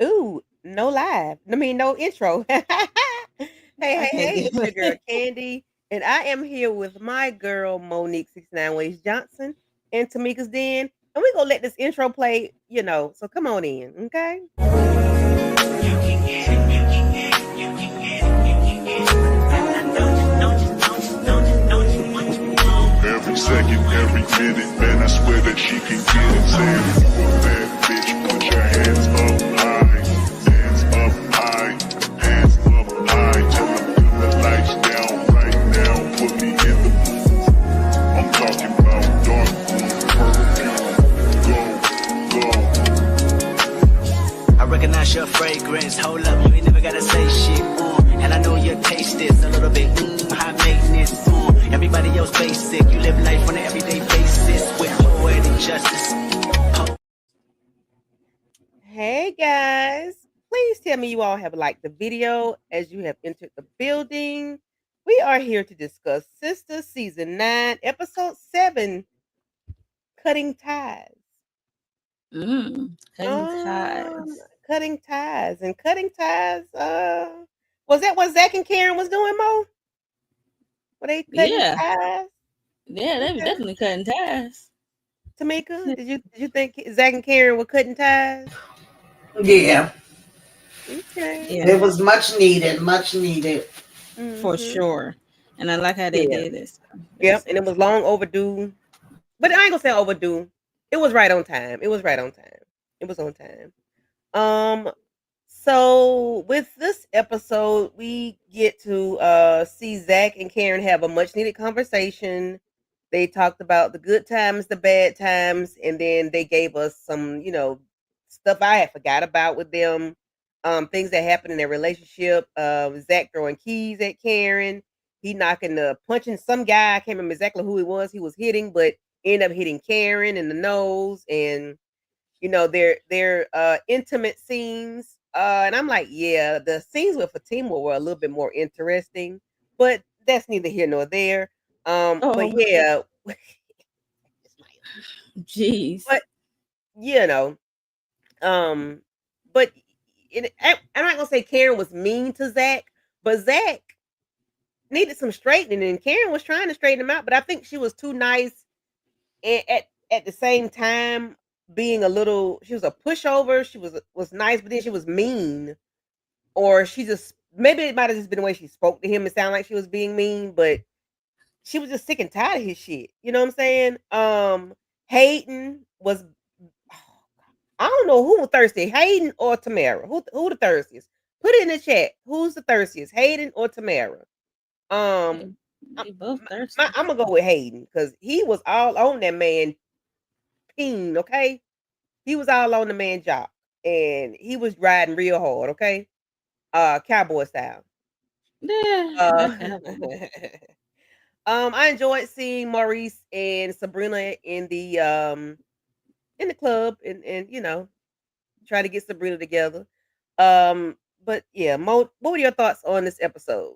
Ooh, no live. I mean, no intro. Hey, I hey, can't hey, do it's your girl it. Candy, and I am here with my girl Monique 69 Ways Johnson and Tamika's Den. And we're gonna let this intro play, so come on in, okay? Every second, every minute, man, I swear that she can get it. Saying, you a bad bitch, put your hands up high, hands up high, hands up high. Tell them turn the lights down right now, put me in the mood. I'm talking about dark room, perfume, go, go. I recognize your fragrance. Hold up, you ain't never gotta say shit. And I know your taste is a little bit high maintenance. Everybody else basic. You live life on an everyday basis with poetic justice. Hey guys, please tell me you all have liked the video as you have entered the building. We are here to discuss Sisters Season 9, Episode 7, Cutting Ties. Cutting Um, ties. Cutting ties and cutting ties. Was that what Zach and Karen was doing, Mo? Were they cutting Yeah, ties? yeah, they were Okay. definitely cutting ties. Tamika, did you think Zach and Karen were cutting ties? Yeah, Okay. Yeah, it was much needed, much needed. for Mhm. sure. And I like how they Yeah. did it. So it Yep. was And it good. was long overdue, but I ain't gonna say overdue. It was right on time. It was right on time. It was on time. Um, So with this episode, we get to see Zach and Karen have a much needed conversation. They talked about the good times, the bad times, and then they gave us some, stuff I had forgot about with them. Things that happened in their relationship. Zach throwing keys at Karen. He punching some guy. I can't remember exactly who it was. He was hitting, but ended up hitting Karen in the nose, and their intimate scenes. And I'm like, yeah, the scenes with Fatima were a little bit more interesting, but that's neither here nor there. But Oh, yeah, it's my opinion. jeez. But you know, um, but I'm not gonna say Karen was mean to Zach, but Zach needed some straightening, and Karen was trying to straighten him out. But I think she was too nice, and at the same time being a little. She was a pushover. She was nice, but then she was mean, or she just maybe it might have just been the way she spoke to him. It sounded like she was being mean, but she was just sick and tired of his shit. You know what I'm saying? Hayden was. I don't know who was thirsty, Hayden or Tamara. Who the thirstiest? Put it in the chat. Who's the thirstiest, Hayden or Tamara? Um, They, I'm, they both thirsty. I'm gonna go with Hayden because he was all on that man peen. Okay, he was all on the man job, and he was riding real hard. Okay, cowboy style. Yeah, Uh, that cowboy. I enjoyed seeing Maurice and Sabrina in the club, and try to get Sabrina together. But yeah, Mo, what were your thoughts on this episode?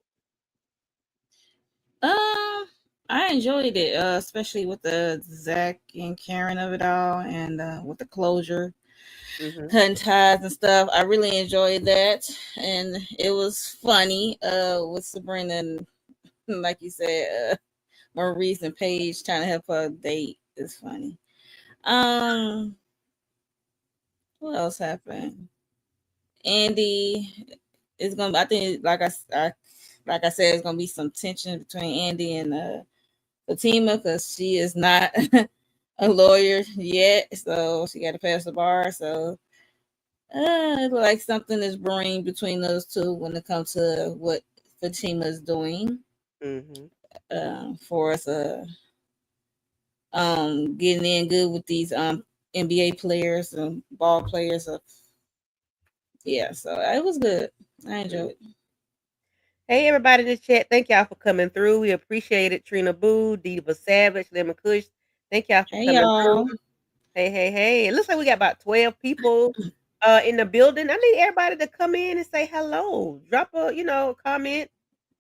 I enjoyed it, especially with the Zach and Karen of it all, and with the closure, Mm-hmm. cutting ties and stuff. I really enjoyed that, and it was funny. With Sabrina and like you said, Maurice and Paige trying to help her date is funny. Um, what else happened? Andy is gonna. I think, like I said, it's gonna be some tension between Andy and Fatima because she is not a lawyer yet, so she got to pass the bar. So it look like something is brewing between those two when it comes to what Fatima is doing Mm-hmm. for us. Getting in good with these NBA players and ball players. Yeah, so it was good. I enjoyed it. Hey, everybody in the chat. Thank y'all for coming through. We appreciate it. Trina Boo, Diva Savage, Lemon Kush. Thank y'all for Hey coming through. y'all. Hey, hey, hey. It looks like we got about 12 people in the building. I need everybody to come in and say hello. Drop a, comment.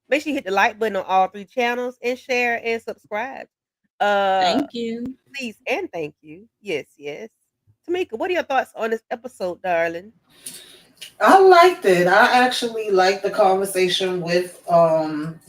Make sure you hit the like button on all three channels and share and subscribe. Uh Thank you. Please and thank you. Yes, yes. Tamika, what are your thoughts on this episode, darling? I liked it. I actually liked the conversation with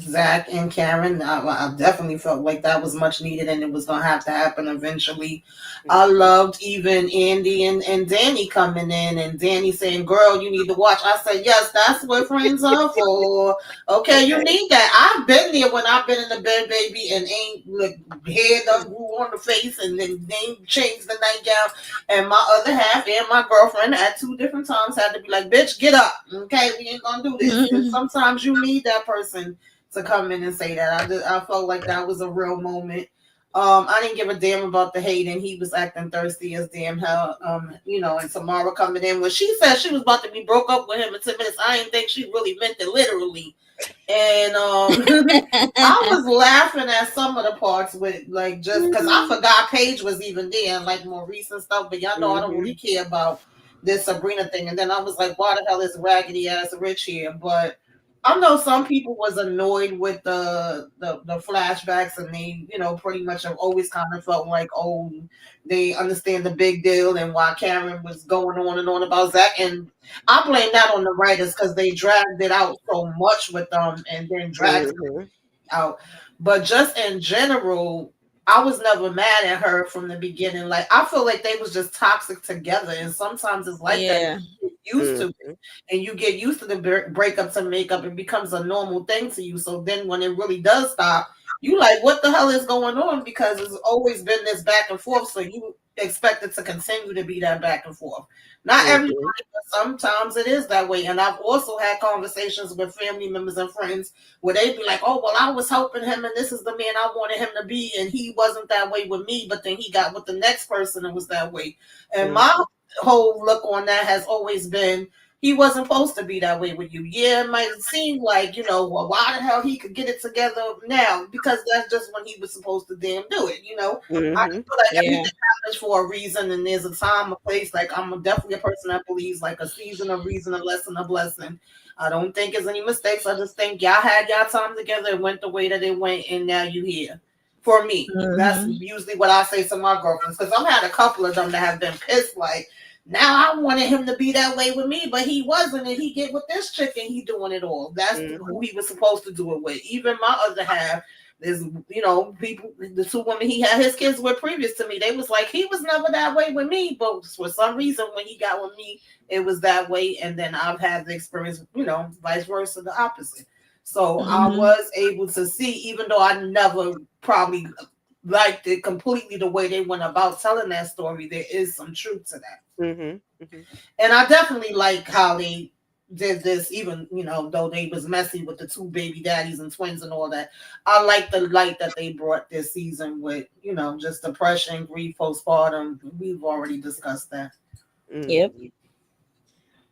Zach and Karen. I definitely felt like that was much needed and it was gonna have to happen eventually. I Mhm. loved even Andy and Danny coming in and Danny saying, "Girl, you need to watch." I said, "Yes, that's what friends are for." Okay, you Okay. need that. I've been there when I've been in the bed, baby, and ain't look head up grew on the face and then ain't changed the nightgown. And my other half and my girlfriend at two different times had to be like, "Bitch, get up. Okay, we ain't gonna do this." And Mhm. sometimes you need that person to come in and say that. I felt like that was a real moment. I didn't give a damn about the hate, and he was acting thirsty as damn hell. And Tamara coming in when she said she was about to be broke up with him in 10 minutes. I didn't think she really meant it literally. And I was laughing at some of the parts with like just because I forgot Paige was even there and like more recent stuff, but y'all know I don't really Mhm. care about this Sabrina thing. And then I was like, why the hell is raggedy ass Rich here? But I know some people was annoyed with the flashbacks and they, pretty much have always kind of felt like, oh, they understand the big deal and why Karen was going on and on about Zach. And I blame that on the writers because they dragged it out so much with them and then dragged Mhm. out. But just in general, I was never mad at her from the beginning. Like I feel like they was just toxic together, and sometimes it's like that. Yeah. You get used to it, Mhm. and you get used to the breakups and makeup. It becomes a normal thing to you. So then, when it really does stop, you like, what the hell is going on? Because it's always been this back and forth. So you expect it to continue to be that back and forth. Not everybody, Mhm. but sometimes it is that way. And I've also had conversations with family members and friends where they'd be like, "Oh, well, I was helping him, and this is the man I wanted him to be, and he wasn't that way with me, but then he got with the next person and was that way." And my Mhm. whole look on that has always been, he wasn't supposed to be that way with you. Yeah, it might seem like, well, why the hell he could get it together now? Because that's just when he was supposed to damn do it. I just Mhm. feel like Yeah. everything happens for a reason, and there's a time, a place. Like definitely a person that believes like a season, a reason, a lesson, a blessing. I don't think there's any mistakes. I just think y'all had y'all time together. It went the way that it went, and now you here. For me, that's Mhm. usually what I say to my girlfriends because I've had a couple of them that have been pissed. Like now, I wanted him to be that way with me, but he wasn't, and he get with this chick and he doing it all. That's who Mhm. he was supposed to do it with. Even my other half, there's people, the two women he had his kids with previous to me. They was like he was never that way with me, but for some reason when he got with me it was that way, and then I've had the experience, vice versa, the opposite. So I Mhm. was able to see, even though I never probably liked it completely the way they went about telling that story, there is some truth to that. Mhm. Mhm. And I definitely like how they did this, even though they was messy with the two baby daddies and twins and all that. I like the light that they brought this season with, just depression, grief, postpartum. We've already discussed that. Yep. Mhm.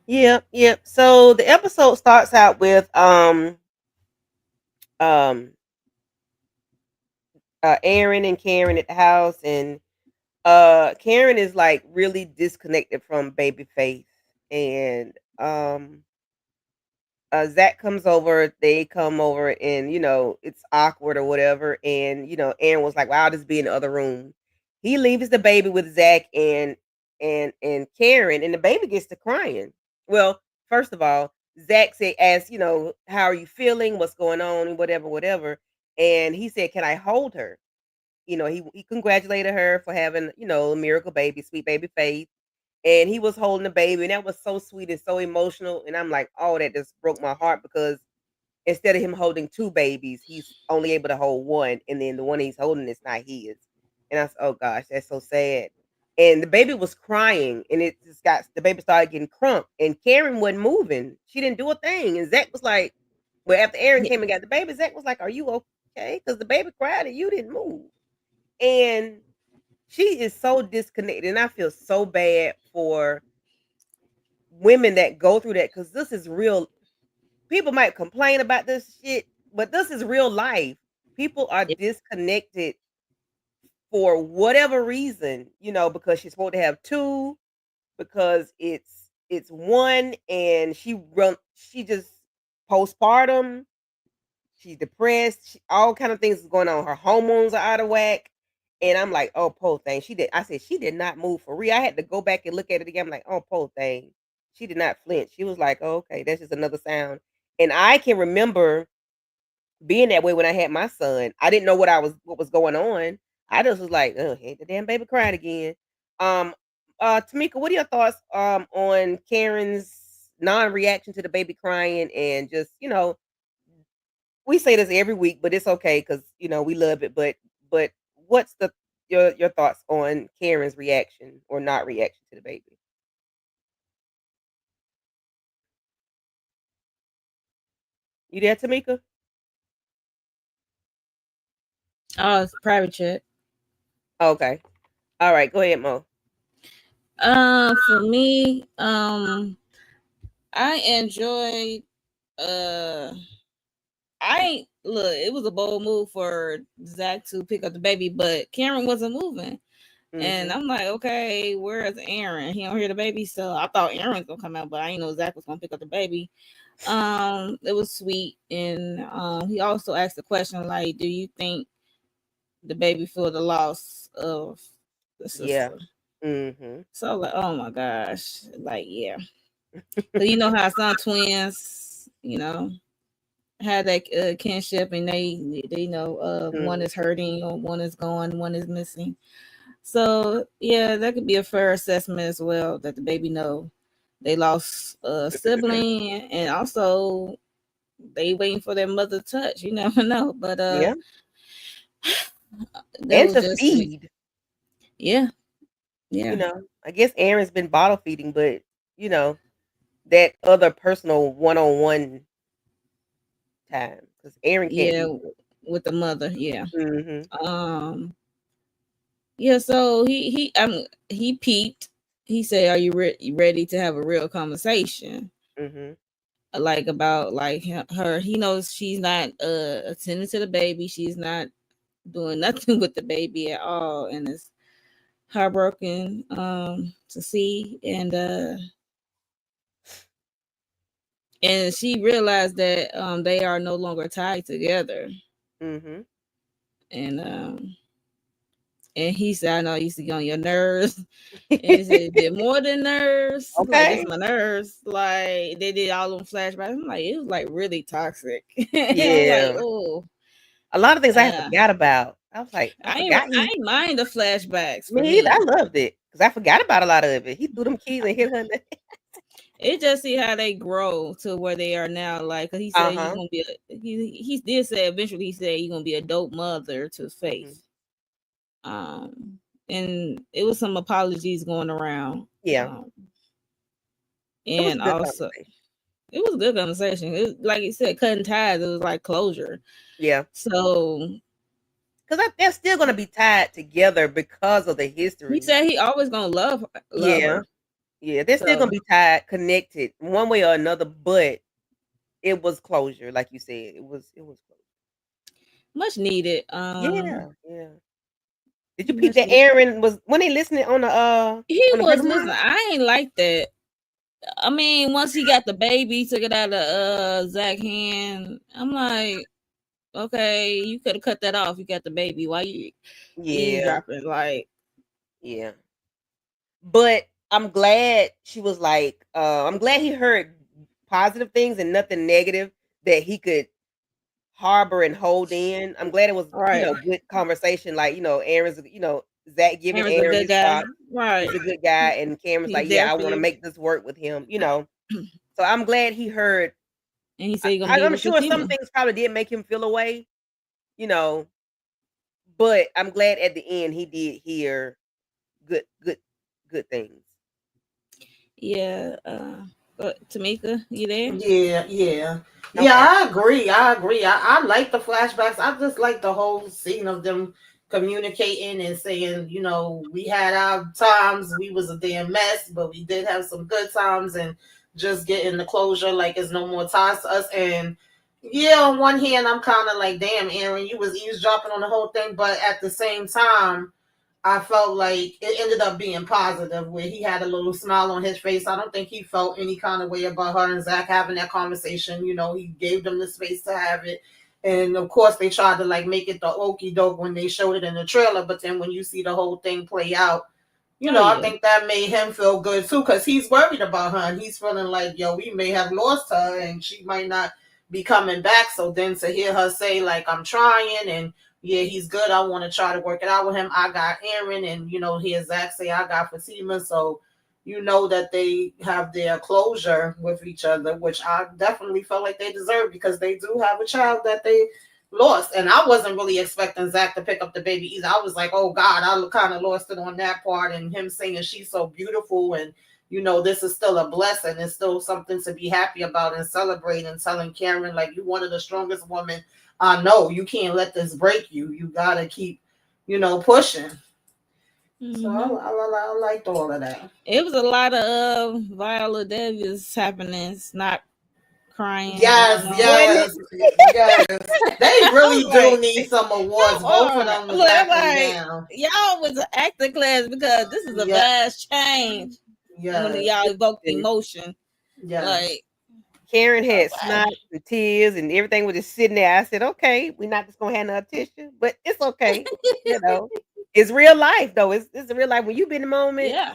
Yep. Yep. So the episode starts out with um Aaron and Karen at the house, and Karen is like really disconnected from baby Faith, and Zach comes over, they come over, and it's awkward or whatever. And Aaron was like, "Well, I'll just be in the other room." He leaves the baby with Zach and Karen, and the baby gets to crying. Well, first of all, Zach said, "As how are you feeling? What's going on? And whatever, whatever." And he said, "Can I hold her?" He congratulated her for having a miracle baby, sweet baby Faith, and he was holding the baby, and that was so sweet and so emotional. And I'm like, oh, that just broke my heart because instead of him holding two babies, he's only able to hold one, and then the one he's holding is not his. And I said, oh gosh, that's so sad. And the baby was crying, and it just got the baby started getting crump, and Karen wasn't moving. She didn't do a thing, and Zach was like, well, after Aaron Yeah. came and got the baby, Zach was like, "Are you okay?" Because the baby cried and you didn't move. And she is so disconnected, and I feel so bad for women that go through that because this is real. People might complain about this shit, but this is real life. People are Yep. disconnected for whatever reason, because she's supposed to have two, because it's one, and she just postpartum, she's depressed, all kind of things is going on. Her hormones are out of whack. And I'm like, oh, poor thing. I said she did not move for real. I had to go back and look at it again. I'm like, oh, poor thing. She did not flinch. She was like, oh, okay, that's just another sound. And I can remember being that way when I had my son. I didn't know what was going on. I just was like, oh, hey, the damn baby crying again. Um, Tamika, what are your thoughts on Karen's non-reaction to the baby crying and just, we say this every week, but it's okay because we love it. But what's your thoughts on Karen's reaction or not reaction to the baby? You there, Tamika? Oh, it's private chat. Okay. All right. Go ahead, Mo. For me, I enjoyed. Uh, I look. It was a bold move for Zach to pick up the baby, but Cameron wasn't moving, and Mm-hmm. I'm like, okay, where's Aaron? He don't hear the baby, so I thought Aaron was gonna come out, but I didn't know Zach was gonna pick up the baby. It was sweet, and he also asked the question like, do you think the baby feel the loss of the Yeah. sister? Mm-hmm. So like, oh my gosh, like yeah, because you know how some twins, have that kinship, and they know one Mm-hmm. is hurting or one is gone, one is missing. So yeah, that could be a fair assessment as well that the baby know they lost a sibling, and also they waiting for their mother touch. You never know, but Yeah. that And was to just sweet. feed. Yeah, yeah, I guess Aaron's been bottle feeding, but you know that other personal one-on-one time because Aaron can't yeah, do it. with the mother. Yeah. Mm-hmm. Um. Yeah. So he peeped. He said, "Are you ready to have a real conversation?" Mm-hmm. Like about like her. He knows she's not attending to the baby. She's not doing nothing with the baby at all, and it's heartbroken to see. And she realized that they are no longer tied together. Mm-hmm. And he said, I know I used to get on your nerves. And he said, did more than nerves. Like, this Okay. my nerves. Like, they did all them flashbacks. I'm like, it was like really toxic. I'm like, Yeah. oh, A lot of things I had uh, forgot about. I was like, I forgot I he. ain't mind the flashbacks for Me either. I me. loved it because I forgot about a lot of it. He threw them keys and hit her. It just see how they grow to where they are now. Like, 'cause he Uh said you're huh. gonna be he did say eventually he said you're gonna be a dope mother to Mm-hmm. Faith. And it was some apologies going around. Yeah, Um, it was a and good also conversation. it was a good conversation. Like you said, cutting ties. It was like closure. Yeah, So because they're still gonna be tied together because of the he history. said he always gonna love Yeah, her. yeah, they're still gonna So be tied, connected one way or another. But it was closure, like you said. It was closure. much needed. Yeah, yeah. Did you peep Much that needed. Aaron was when they listening on He the was listening. Riverine? I ain't like that. I mean, once he got the baby, took it out of Zach hand. I'm like, okay, you could have cut that off. You got the baby. Why you Yeah, eavesdropping? Like, yeah. But I'm glad she was like, I'm glad he heard positive things and nothing negative that he could harbor and hold in. I'm glad it was, right. good conversation. Like, Aaron's, Zach giving Aaron's a Aaron good his guy. props. Right. He's a good guy. And Cameron's He's like, yeah, there I for want to you. make this work with him. So I'm glad he heard. And he said he's gonna be I'm able to sure some continue. things probably did make him feel away, you know, but I'm glad at the end he did hear good, good, good things. Yeah. Tamika, you there? Yeah, yeah. Yeah, Okay. I agree. I agree. I like the flashbacks. I just like the whole scene of them communicating and saying, we had our times, we was a damn mess, but we did have some good times and just getting the closure like it's no more ties to us. And yeah, on one hand, I'm kind of like, damn, Aaron, you was eavesdropping on the whole thing, but at the same time, I felt like it ended up being positive where he had a little smile on his face. I don't think he felt any kind of way about her and Zach having that conversation. He gave them the space to have it. And of course, they tried to like make it the okey doke when they showed it in the trailer. But then when you see the whole thing play out, you Oh know, I yeah. think that made him feel good too, because he's worried about her and he's feeling like, yo, we may have lost her and she might not be coming back. So then to hear her say, like, I'm trying and yeah, he's good. I want to try to work it out with him. I got Aaron, and you know, hear Zach say, I got Fatima. So you know that they have their closure with each other, which I definitely felt like they deserve because they do have a child that they lost. And I wasn't really expecting Zach to pick up the baby either. I was like, oh God, I kind of lost it on that part. And him saying she's so beautiful and you know, this is still a blessing. It's still something to be happy about and celebrate and telling Karen, like, you one of the strongest women I know. You can't let this break you. You gotta keep, you know, pushing. So Hmm. I liked all of that. It was a lot of Viola Davis happenings, not crying Yes, going on. Wasn't it? yes, yes. They I'm really like, do need some awards. come Both of on. them was Look, I'm acting like, down. y'all was an acting class because this is a Yeah, vast change when yes, y'all evoke And emotion. yes. Like, Karen had snot okay. and tears and everything was just sitting there. I said, okay, we're not just gonna have no tissue, but it's okay. You know, it's real life though. It's real life. When you be in the moment, Yeah,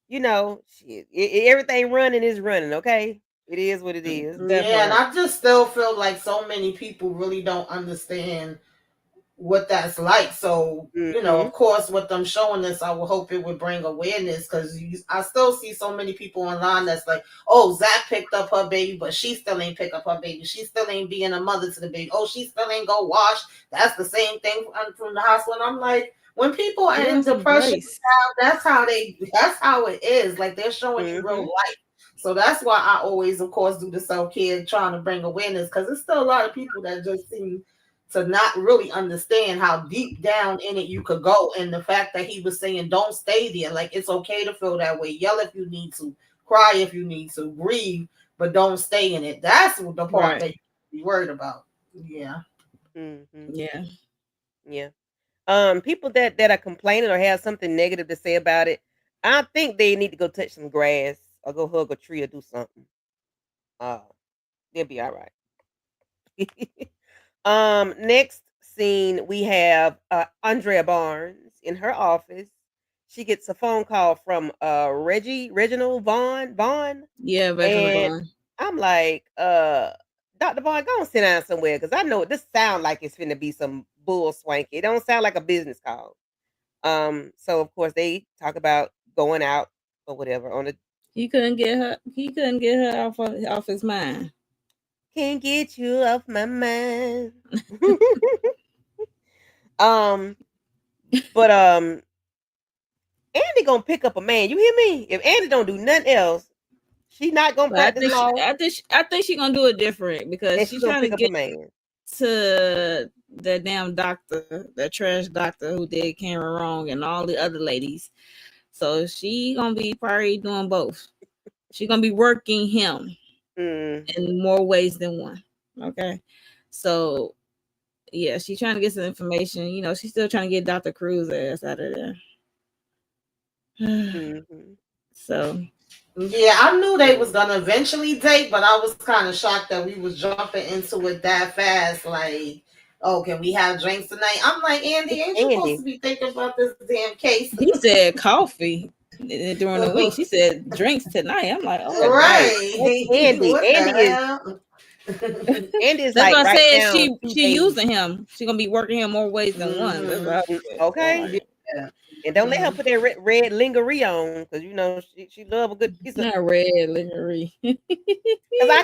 you know, shit, everything running is running. Okay, it is what it is. that Yeah, and part. I just still feel like so many people really don't understand what that's like. So, you know, Mm-hmm. of course, with them showing this, I would hope it would bring awareness because I still see so many people online that's like, oh, Zach picked up her baby, but she still ain't pick up her baby. She still ain't being a mother to the baby. Oh, she still ain't go wash. That's the same thing from the hospital. And I'm like, when people are Give them in some depression, grace. that's how it is. Like they're showing you real Mm-hmm. life. So that's why I always, of course, do the self care, trying to bring awareness because there's still a lot of people that just seem to not really understand how deep down in it you could go. And the fact that he was saying, don't stay there. Like, it's okay to feel that way. Yell if you need to, cry if you need to, grieve, but don't stay in it. That's the part Right. that you be worried about. Yeah. Mm-hmm. Yeah. Yeah. People that are complaining or have something negative to say about it, I think they need to go touch some grass or go hug a tree or do something. Uh, they'll be all right. Next scene we have Andrea Barnes in her office. She gets a phone call from Reginald Vaughn, Yeah, Reginald and Bond. I'm like, Dr. Vaughn, go and sit down somewhere because I know this sound like it's finna be some bull swanky. It don't sound like a business call. So of course they talk about going out or whatever on the He couldn't get her. He couldn't get her off his mind. can't get you off my mind. um, but Andy gonna pick up a man. You hear me? If Andy don't do nothing else, she not gonna But I practice think she, law, I think she gonna do it different because and she she's gonna trying to pick up a get man. to that damn doctor, that trash doctor who did Cameron wrong, and all the other ladies. So she gonna be probably doing both. She gonna be working him Mm-hmm. in more ways than one. Okay, so yeah, she's trying to get some information. You know, she's still trying to get Dr. Cruz ass out of there. Mm-hmm. So Yeah, I knew they was Yeah. gonna eventually date, but I was kind of shocked that we was jumping into it that fast. Like, oh, can we have drinks tonight? I'm like, Andy, It's ain't you supposed to Andy. be thinking about this damn case? he said coffee during the week. She said drinks tonight. I'm like, oh my. That's Right. Andy. What the hell? Andy is That's like why I right said now she 2 she days. using him. She gonna be working him more ways than one. That's what I Mm-hmm. said. So I'm Okay. like, Yeah. And don't let her Mm-hmm. put that red lingerie on because you know she love a good piece of. not red lingerie. Because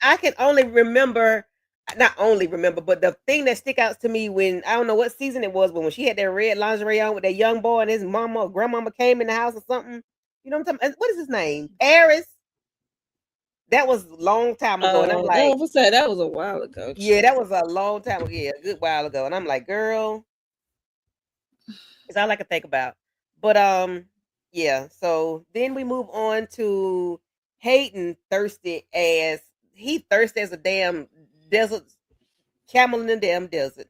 I can only remember, not only remember, but the thing that stick out to me when I don't know what season it was, but when she had that red lingerie on with that young boy and his mama or grandmama came in the house or something. You know what I'm talking? What is his name? Paris. That was a long time ago, and I'm like, That was a while ago. yeah, that was a long time ago, yeah, a good while ago, and I'm like, girl, it's all I can think about. But yeah. So then we move on to Hayden thirsty as a damn desert camel in the damn desert.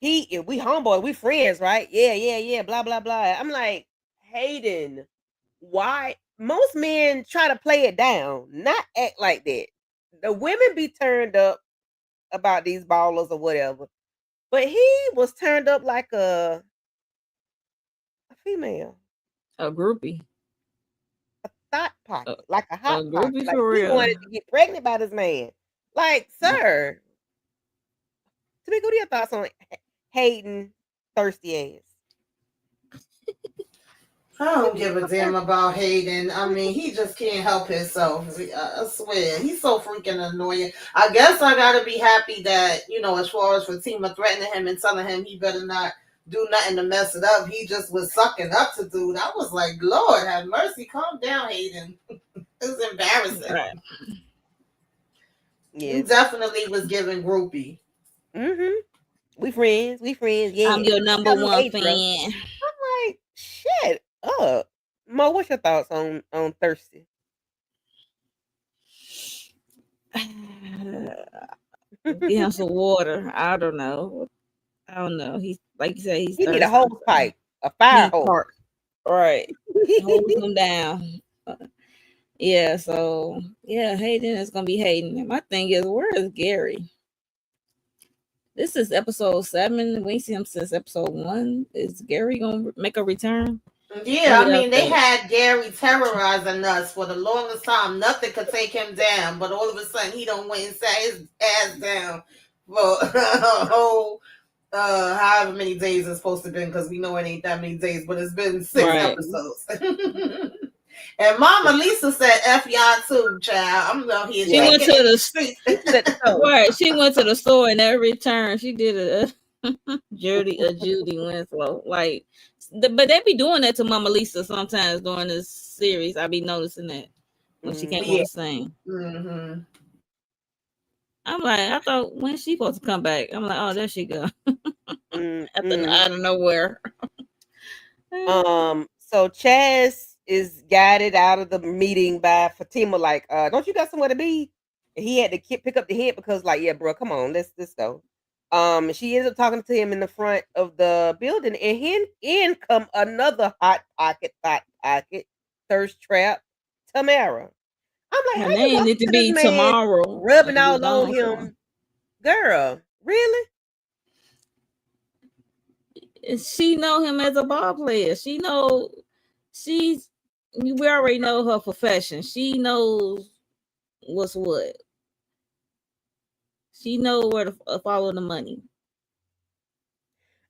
We homeboy, we friends, right? Yeah, yeah, yeah, blah, blah, blah. I'm like, Hayden, why? Most men try to play it down, not act like that. The women be turned up about these ballers or whatever. But he was turned up like a female. A groupie. Thought A, pocket, like a a hot pocket. groupie Like for he real. wanted to get pregnant by this man. Like, sir, Tamika, what are your thoughts on Hayden thirsty ass? I don't give a damn about Hayden. I mean, he just can't help himself. I swear, he's so freaking annoying. I guess I gotta be happy that, as far as Fatima threatening him and telling him he better not do nothing to mess it up, he just was sucking up to dude. I was like, Lord have mercy, calm down, Hayden. It's embarrassing. Right. You Yes. definitely was giving groupie. Mm-hmm. We friends. We friends. Yeah. I'm your number Tell me one age, bro. fan. I'm like, shut up. Mo, what's your thoughts on thirsty? Get him some water. I don't know. He's like you said, he's He need a thirsty. hose pipe, a fire He hose. part. Right. Hold him down. Yeah, so yeah, Hayden is gonna be Hayden. And my thing is, where is Gary? This is episode 7. We ain't see him since episode 1. Is Gary gonna make a return? Yeah, I mean, they had Gary terrorizing us for the longest time. Nothing could take him down, but all of a sudden he don't went and sat his ass down for a whole however many days it's supposed to be, because we know it ain't that many days, but it's been 6 episodes. And Mama Lisa said, F y'all too, child. I'm out here. She went to the street. Right. She went to the store and every turn she did a Judy Winslow. Like, but they be doing that to Mama Lisa sometimes during this series. I be noticing that when she came on the scene. Mm-hmm. I'm like, I thought, when she supposed to come back? I'm like, oh, there she go. Out of nowhere. So Chaz is guided out of the meeting by Fatima, like, don't you got somewhere to be? And he had to pick up the hint because, like, yeah, bro, come on, let's go. She ends up talking to him in the front of the building, and in come another hot pocket, thirst trap, Tamara. I'm like, her how name you need to be tomorrow, rubbing all on him, girl? Really? She know him as a ball player. She know we already know her profession. She knows what's what. She know where to follow the money.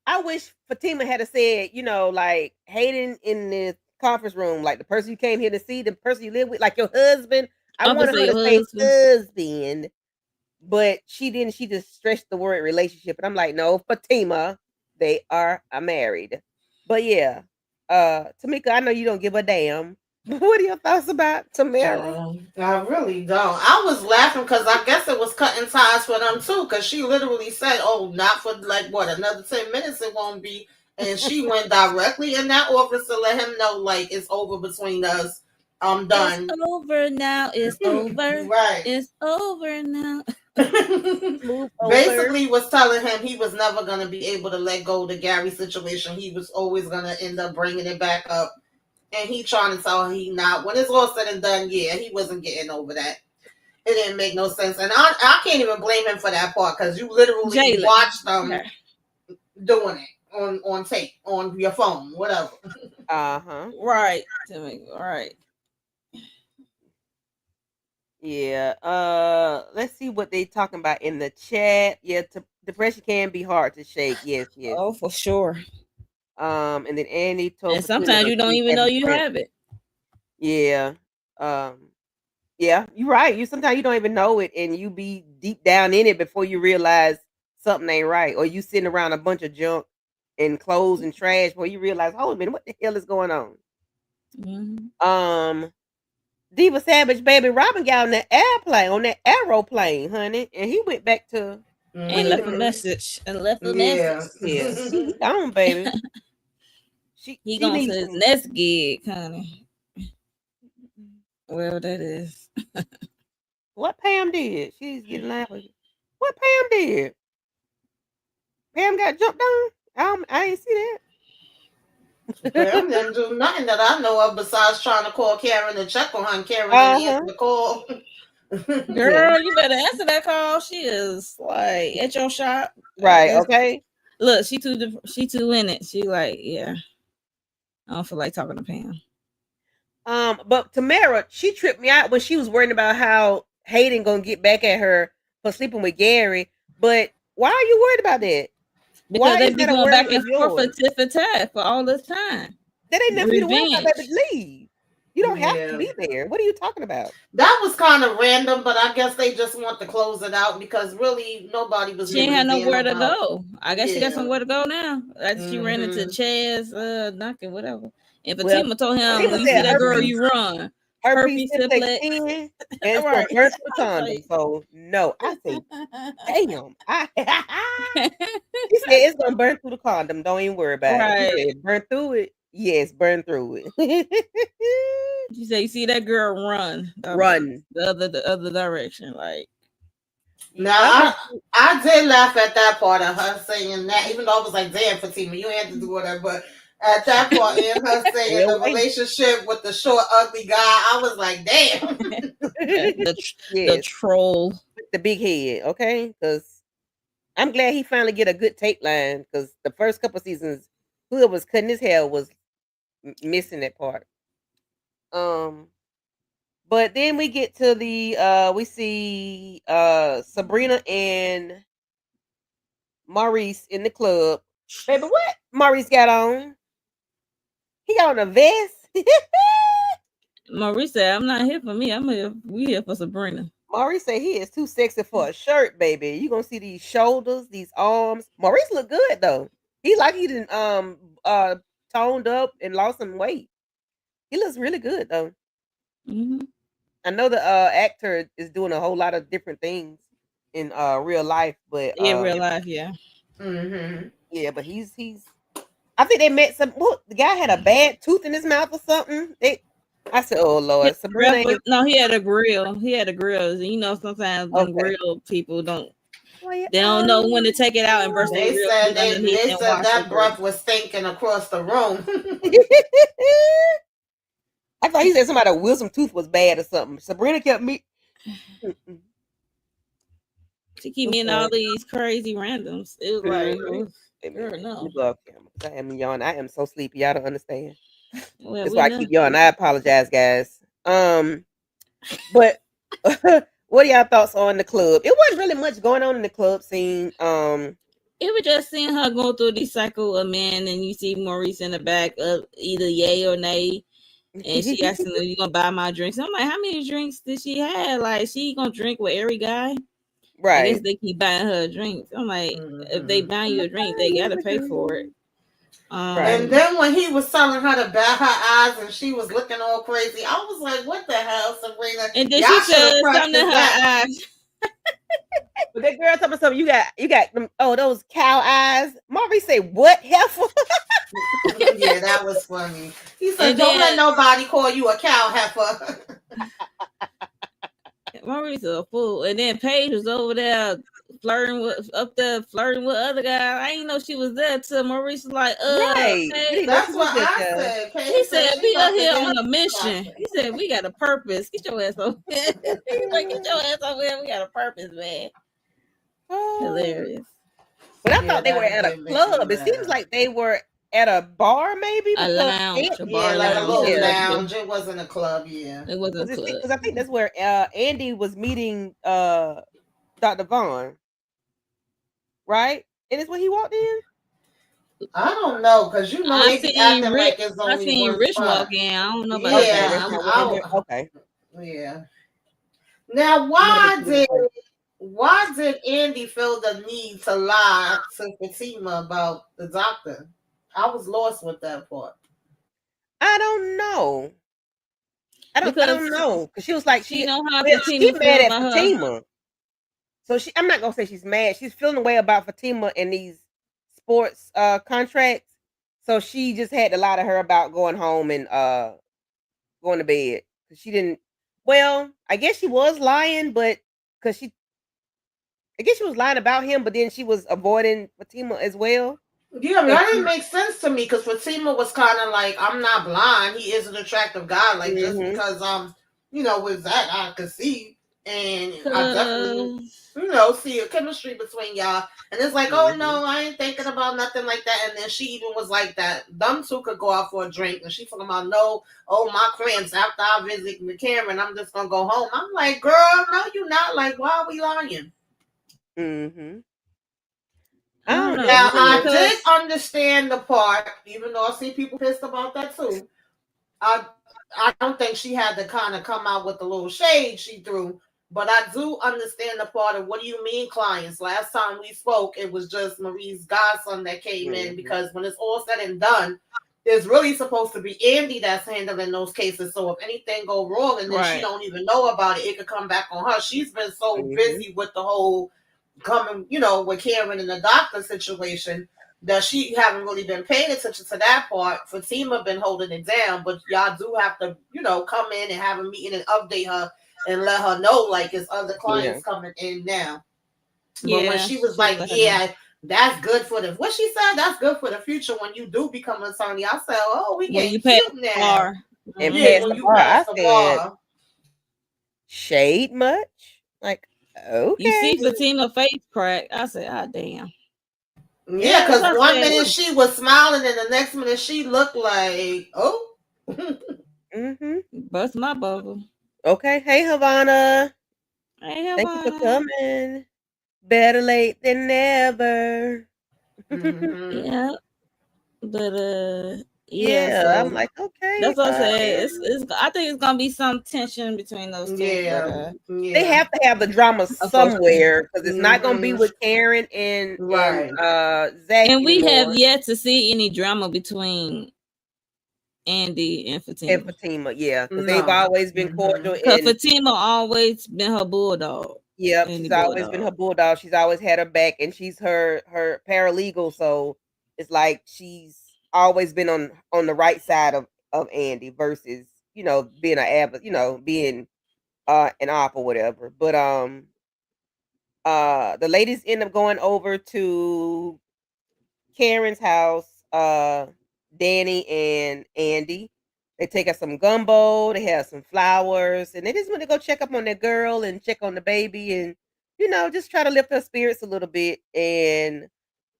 I wish Fatima had said, like Hayden in the conference room, like the person you came here to see, the person you live with, like your husband. I wanted her to say husband, but she didn't. She just stretched the word relationship, and I'm like, no, Fatima, they are married. But yeah, Tamika, I know you don't give a damn. What are your thoughts about Tamara? I really don't. I was laughing because I guess it was cutting ties for them too, because she literally said, oh, not for like what, another 10 minutes it won't be. And she went directly in that office to let him know, like, it's over between us. I'm done. It's over now. It's over. Right. It's over now. Basically was telling him he was never going to be able to let go of the Gary situation. He was always going to end up bringing it back up. And he trying to tell her he not. When it's all said and done, yeah, he wasn't getting over that. It didn't make no sense. And I can't even blame him for that part, because you literally watched them doing it on tape, on your phone, whatever. Right. Right. Yeah. Let's see what they talking about in the chat. Yeah, depression can be hard to shake. Yes. Oh, for sure. And then Andy told. And sometimes you don't even know you have it. Yeah. Yeah, you're right. Sometimes you don't even know it, and you be deep down in it before you realize something ain't right, or you sitting around a bunch of junk and clothes and trash before you realize, hold a minute, what the hell is going on? Mm-hmm. Diva Savage, baby, Robin got on that aeroplane, honey, and he went back to and left a message. Yeah, he gone, baby. He going to his next gig, honey. Well, that is. What Pam did? She's getting laughing. What Pam did? Pam got jumped on? I ain't see that. Pam didn't do nothing that I know of besides trying to call Karen to check on her, and Karen didn't answer the call. Girl, you better answer that call. She is like at your shop. Right, okay. Look, she too in it. She like, yeah. I don't feel like talking to Pam. But Tamara, she tripped me out when she was worrying about how Hayden gonna get back at her for sleeping with Gary. But why are you worried about that? Because Why they is be that a going worry back of and forth for yours? tit for tat for all this time. That ain't nothing for you to worry about, baby. Revenge. Leave. You don't have to Yeah. be there. What are you talking about? That was kind of random, but I guess they just want to close it out because really nobody was She ain't giving a had damn nowhere to about. go. I guess she got Yeah. somewhere to go now. Like she ran into Mm-hmm. Chaz, Duncan, whatever. And Well, Fatima told him, Fatima when you see said that girl, you run. herpes Herpes simplex simplex. 10, and it's gonna Right. burn through the I was condom. like, So no, I say, damn. He said it's gonna burn through the condom. Don't even worry about it. He right. said, burn through it. Yes, burn through it. She said, you see that girl run Run. the other direction. Like, Now I did laugh at that part of her saying that, even though I was like, damn, Fatima, you had to do whatever. But at that part in her saying Well, the relationship with the short, ugly guy, I was like, damn. the yes, troll. with the big head, okay? Because I'm glad he finally get a good tape line. Because the first couple seasons, whoever was cutting his hair was missing that part. But then we get to the we see Sabrina and Maurice in the club. Baby, what Maurice got on? He got on a vest. Maurice said, I'm not here for me. We here for Sabrina. Maurice said he is too sexy for a shirt, baby. You gonna see these shoulders, these arms. Maurice look good though. He like he didn't toned up and lost some weight. He looks really good though. Mm-hmm. I know the actor is doing a whole lot of different things in real life, but In real life, yeah. Mm-hmm. yeah, but he's I think they met some the guy had a bad tooth in his mouth or something. I said, oh Lord, Sabrina. No, he had a grill. He had a grill. You know, sometimes them grill people don't. They don't know when to take it out and burst their They grill said underneath they and said wash that it. breath was stinking across the room. I thought he said somebody's wisdom tooth was bad or something. Sabrina kept me. She keep me in all these crazy randoms. It was like, girl, no. I am yawning. I am so sleepy. Y'all don't understand. Well, That's why I keep yawning. I apologize, guys. But what are y'all thoughts on the club? It wasn't really much going on in the club scene. It was just seeing her go through the cycle of men, and you see Maurice in the back of either yay or nay. And she asking her, you gonna buy my drinks? I'm like, how many drinks did she have? Like, she gonna drink with every guy? Right. I guess they keep buying her drinks. I'm like, if they buy you a drink, they gotta pay for it. Right. And then when he was telling her to bat her eyes and she was looking all crazy, I was like, what the hell, Sabrina? And then Y'all she said should've something in her practiced eyes. But that girl told me something. You got them. Oh, those cow eyes. Maurice say what heifer? Yeah, that was funny. He said, "Don't let nobody call you a cow heifer." Maurice is a fool. And then Paige was over there flirting with other guys. I didn't know she was there till Maurice was like, Right. Paige. That's what I said. Paige He said, she we are about to here get on a mission. He said, we got a purpose. Get your ass over here. He's like, get your ass over here. We got a purpose, man. Hilarious. But I thought they were at a club. It seems like they were at a bar, maybe A lounge, a bar like a little lounge. lounge. It wasn't a club, yeah. It wasn't a club. Because I think that's where Andy was meeting Dr. Vaughn, right? And it's when he walked in. I don't know, because you know they be acting like it's only I seen one Rich spot. walk in. I don't know about that. Okay. Yeah. Now, why did Andy feel the need to lie to Fatima about the doctor? I was lost with that part. I don't know. I don't know, because she was like she know how she mad at Fatima. So I'm not gonna say she's mad. She's feeling the way about Fatima and these sports contracts. So she just had to lie to her about going home and going to bed. She didn't. Well, I guess she was lying, but because I guess she was lying about him, but then she was avoiding Fatima as well. Yeah, that didn't make sense to me because Fatima was kind of like, I'm not blind. He is an attractive guy. Like, just because, with that, I could see. and I definitely, Cause see a chemistry between y'all. And it's like, oh Mm-hmm. no, I ain't thinking about nothing like that. And then she even was like that. Them two could go out for a drink, and she talking about no, oh my friends. After I visit the Cameron, I'm just gonna go home. I'm like, girl, no, you not. Like, why are we lying? Mm-hmm. I I don't don't know. Now See, I know. did cause understand the part, even though I see people pissed about that too. I I don't think she had to kind of come out with the little shade she threw, but I do understand the part of what do you mean clients. Last time we spoke, it was just Marie's godson that came in Mm-hmm. because when it's all said and done, it's really supposed to be Andy that's handling those cases. So if anything go wrong and then she right. don't even know about it, it could come back on her. She's been so Mm-hmm. busy with the whole coming, with Karen and the doctor situation that she haven't really been paying attention to that part. Fatima been holding it down, but y'all do have to, come in and have a meeting and update her and let her know like it's other Yeah. clients coming in now. But when Yeah, she was should like, let her know. yeah, that's good for the what she said, that's good for the future when you do become an attorney. I said, oh, we When getting you pay cute the now. bar. And Yeah, past Mm-hmm. when the you bar, pass I the said, bar. shade much? Like, You okay. see Fatima face crack. I said, ah damn. Yeah, Yes, because I one said, minute she was smiling and the next minute she looked like, oh. Mm-hmm. bust my bubble. Okay. Hey, Havana. Hey, Thank you for Havana. coming. Better late than never. Mm-hmm. Yeah, but yeah. Yeah. I'm So like, okay, that's what I said. fine. It's. I think it's gonna be some tension between those two. But Yeah, They yeah. have to have the drama unfortunately, somewhere because it's not gonna be Mm-hmm. with Karen and Right. Zach and we have anymore. yet to see any drama between Andy and And Fatima. Fatima, yeah, because they've No. always been Mm-hmm. cordial Cause and Fatima always been her bulldog. yep, Andy she's always been her bulldog. bulldog. She's always had her back, and she's her paralegal. So it's like she's always been on the right side of Andy versus being an avid, being an op or whatever. But the ladies end up going over to Karen's house, Danny and Andy. They take us some gumbo, they have some flowers, and they just want to go check up on their girl and check on the baby and just try to lift her spirits a little bit. And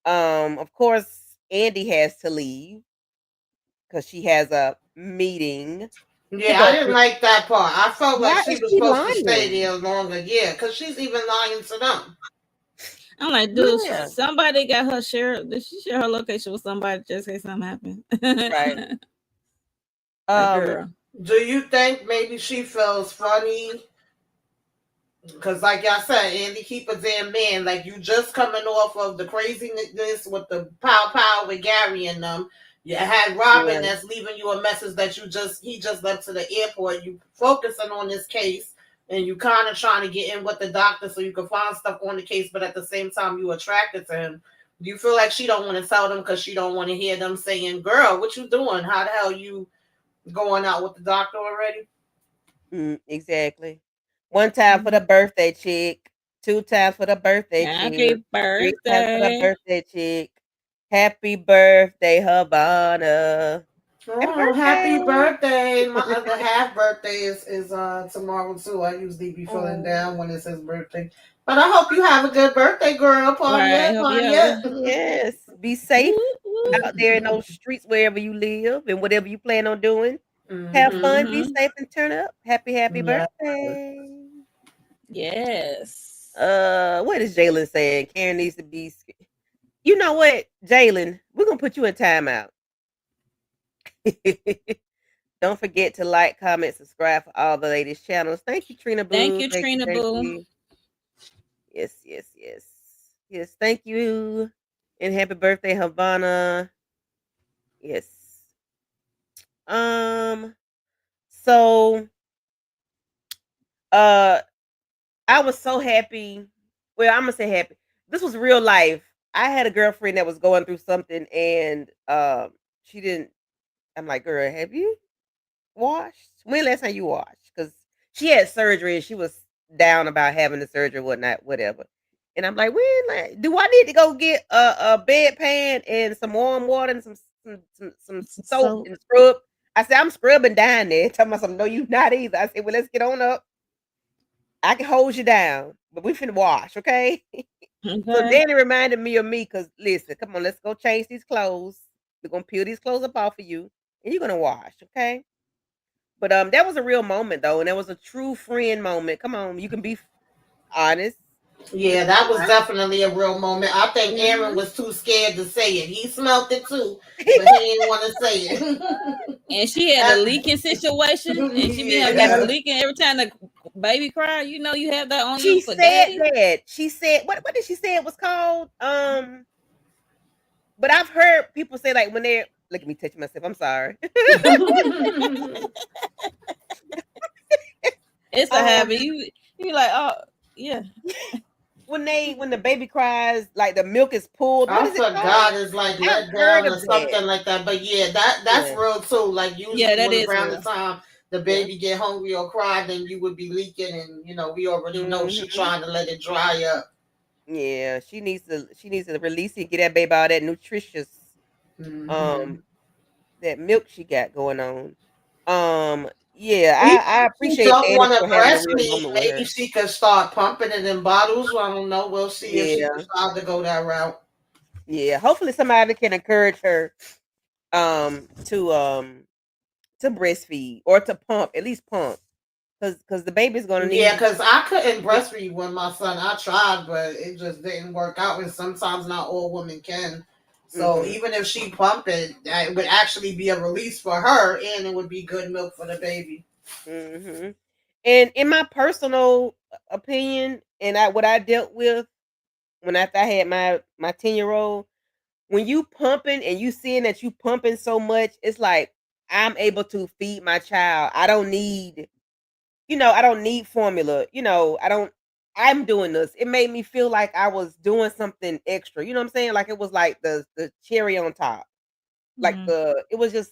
of course, Andy has to leave because she has a meeting to Yeah, I go didn't to. like that part. I felt like Why she is was she supposed to stay lying? there longer. Yeah, because she's even lying to them. I'm like, dude, Yeah, somebody got her share. Did she share her location with somebody just in case something right. happened? Like, Um, girl. Do you think maybe she feels funny? Because, like I said, Andy, keep a damn man. Like, you just coming off of the craziness with the pow pow with Gary and them. You had Robin yeah. that's leaving you a message that he just left to the airport. You focusing on this case and you kind of trying to get in with the doctor so you can find stuff on the case, but at the same time you attracted to him. Do you feel like she don't want to tell them because she don't want to hear them saying, "Girl, what you doing? How the hell you going out with the doctor already?" Exactly. One time for the birthday chick, two times for the birthday chick, Happy three times for the birthday. birthday chick. Happy birthday, Havana. Happy Oh, happy birthday. birthday. My other half birthday is tomorrow too. I usually be feeling Oh, down when it's his birthday. But I hope you have a good birthday, girl. Party Right. up, Hope you party have up. a yes. Be woo, safe out woo. there in those streets wherever you live and whatever you plan on doing. Have Mm-hmm. fun, be Mm-hmm. safe, and turn up. Happy Yeah. birthday. Yes. What is Jalen saying? Karen needs to be. You know what, Jalen? We're gonna put you in timeout. Don't forget to like, comment, subscribe for all the latest channels. Thank you, Trina Thank Boo. you, Thank you, Trina thank Boo. you. Yes, yes, yes. Yes, thank you. And happy birthday, Havana. Yes. Um, so uh I was so happy. Well, I'm gonna say happy. This was real life. I had a girlfriend that was going through something and she didn't I'm like, girl, have you washed? When last time you washed? Because she had surgery and she was down about having the surgery, whatnot, whatever. And I'm like, when? Like, do I need to go get a bedpan and some warm water and some soap So and scrub? I said, I'm scrubbing down there. Tell myself, no, you not either. I said, well, let's get on up. I can hold you down, but we finna wash, okay? So Okay. Danny reminded me of me because listen, come on, let's go change these clothes. We're gonna peel these clothes up off of you, and you're gonna wash, okay? But that was a real moment though, and that was a true friend moment. Come on, you can be honest. Yeah, Just that be was honest. definitely a real moment. I think Aaron Mhm. was too scared to say it. He smelt it too, but he didn't want to say it. And she had a leaking situation, and she be having that Yeah. leaking every time the baby cry. You know, you have that on you She for said daddy. that. She said what did she say it was called? But I've heard people say like when they're look at me touching myself. I'm sorry. It's a um habit. You like, oh yeah. when the baby cries, like the milk is pulled. What I is it called? forgot it's like I've let heard down of or that. something like that. But yeah, that's Yeah. real too. Like Yeah, usually that when is around the real. time the Yeah. baby get hungry or cry, then you would be leaking, and we already know she Mhm. trying to let it dry up. Yeah, she needs to release it, get that baby all that nutritious Hmm. um that milk she got going on. Yeah, Even I if she appreciate don't Danny want to for having a real breastfeed, moment with maybe her. she could start pumping it in bottles. I don't know. We'll see if she Yeah, decides to go that route. yeah. Hopefully somebody can encourage her to breastfeed or to pump, at least pump. Cause the baby's gonna Yeah, need because I couldn't breastfeed with my son. I tried, but it just didn't work out. And sometimes not all women can. So mm-hmm, even if she pump it, it would actually be a release for her, and it would be good milk for the baby. mm-hmm. And in my personal opinion, and what I dealt with when after I had my 10-year-old, when you pumping and you seeing that you pumping so much, it's like I'm able to feed my child. I don't need, I don't need formula. I'm doing this. It made me feel like I was doing something extra. You know what I'm saying? Like it was like the cherry on top. Like Mhm. it was just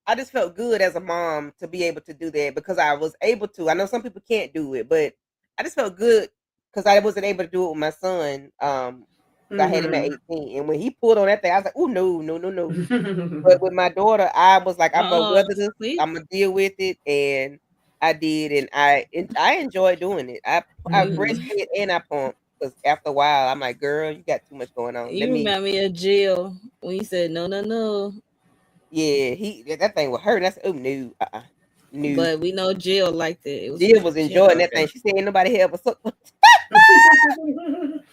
I just felt good as a mom to be able to do that because I was able to. I know some people can't do it, but I just felt good because I wasn't able to do it with my son. Because I had him at Mm-hmm. 18, and when he pulled on that thing, I was like, "Oh no, no, no, no!" But with my daughter, I was like, "I'm gonna weather this. See, I'm gonna deal with it," and I did, and I enjoyed doing it. I you Mm-hmm. breastfed and I pumped because after a while, I'm like, "Girl, you got too much going on. Let you me." remind me of Jill when you said no, no, no. Yeah, that thing was hurting. I said, "Oh no, no." But we know Jill liked it. It was Jill was Jill. enjoying that Okay, thing. She said, "Ain't nobody here but so."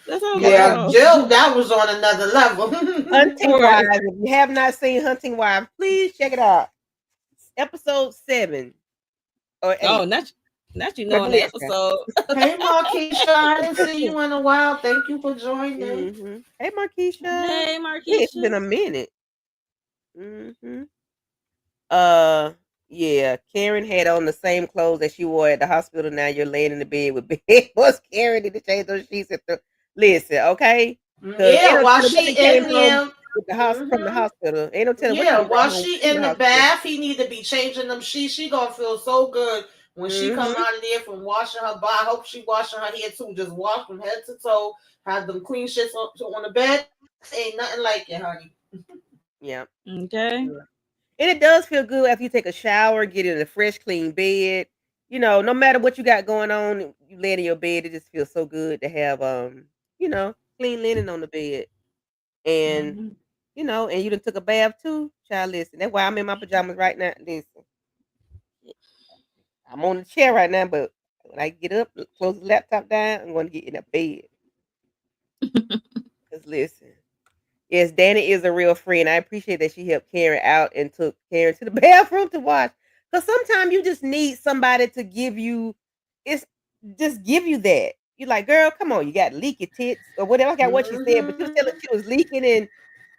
that's all. Like, Yeah, oh, Jill, that was on another level. Hunting right. Wives. If you have not seen Hunting Wives, please check it out. Episode 7 or Oh, 8. not you But know in the listen. episode. Hey, Markeisha, I didn't see you in a while. Thank you for joining. Hey, Markeisha. Hey, Yeah, it's been Markeisha. a minute. hmm Uh, yeah. Karen had on the same clothes that she wore at the hospital. Now you're laying in the bed with bed. What's Karen need to change those sheets? Listen, okay? Because ain't Yeah, no while telling what she they came in from there. with the house from the Hmm. hospital. Ain't no telling what Yeah, you brought while home she from the in the hospital. bath, he need to be changing them sheets. She gonna feel so good when she come Mm-hmm. out of there from washing her body. I hope she washing her hair too. Just wash from head to toe. Have them clean shits on the bed. Ain't nothing like it, honey. Yeah. Okay. Yeah. And it does feel good after you take a shower, get in a fresh, clean bed. No matter what you got going on, you lay in your bed, it just feels so good to have clean linen on the bed. And Hmm. and you done took a bath too. Child, listen. That's why I'm in my pajamas right now. Listen. I'm on the chair right now, but when I get up, close the laptop down, I'm gonna get in a bed. Cause listen. Yes, Danny is a real friend. I appreciate that she helped Karen out and took Karen to the bathroom to wash. Cause sometimes you just need somebody to give you it's just give you that. You're like, girl, come on, you got leaky tits or whatever. I got what she said, but she was telling Hmm. she was leaking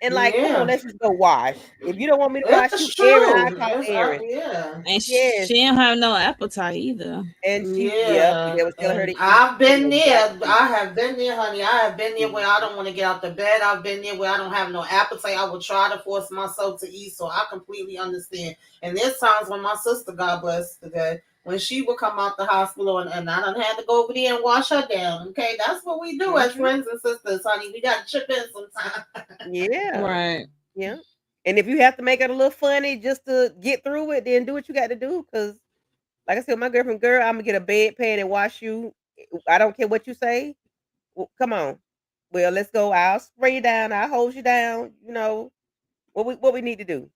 and like, come on, Yeah, let's just go wash. If you don't want me to wash you, it's Aaron, I true. call Aaron. Yeah. And Yes. she didn't have no appetite either. And Yeah, they was telling her and to eat. I've been You got there. to eat. I have been there, honey. I have been there where I Mhm. don't want to get out the bed. I've been there where I don't have no appetite. I would try to force myself to eat, so I completely understand. And there's times when my sister, God bless today, when she would come out the hospital and I done had to go over there and wash her down. Okay, that's what we do as Mhm. friends and sisters, honey. We got to chip in sometimes. Yeah. Right. Yeah. And if you have to make it a little funny just to get through it, then do what you got to do. Cause like I said, my girlfriend, girl, I'm gonna get a bedpan and wash you I don't care what you say. Well, come on. Well, let's go. I'll spray you down. I'll hold you down. You know what we need to do.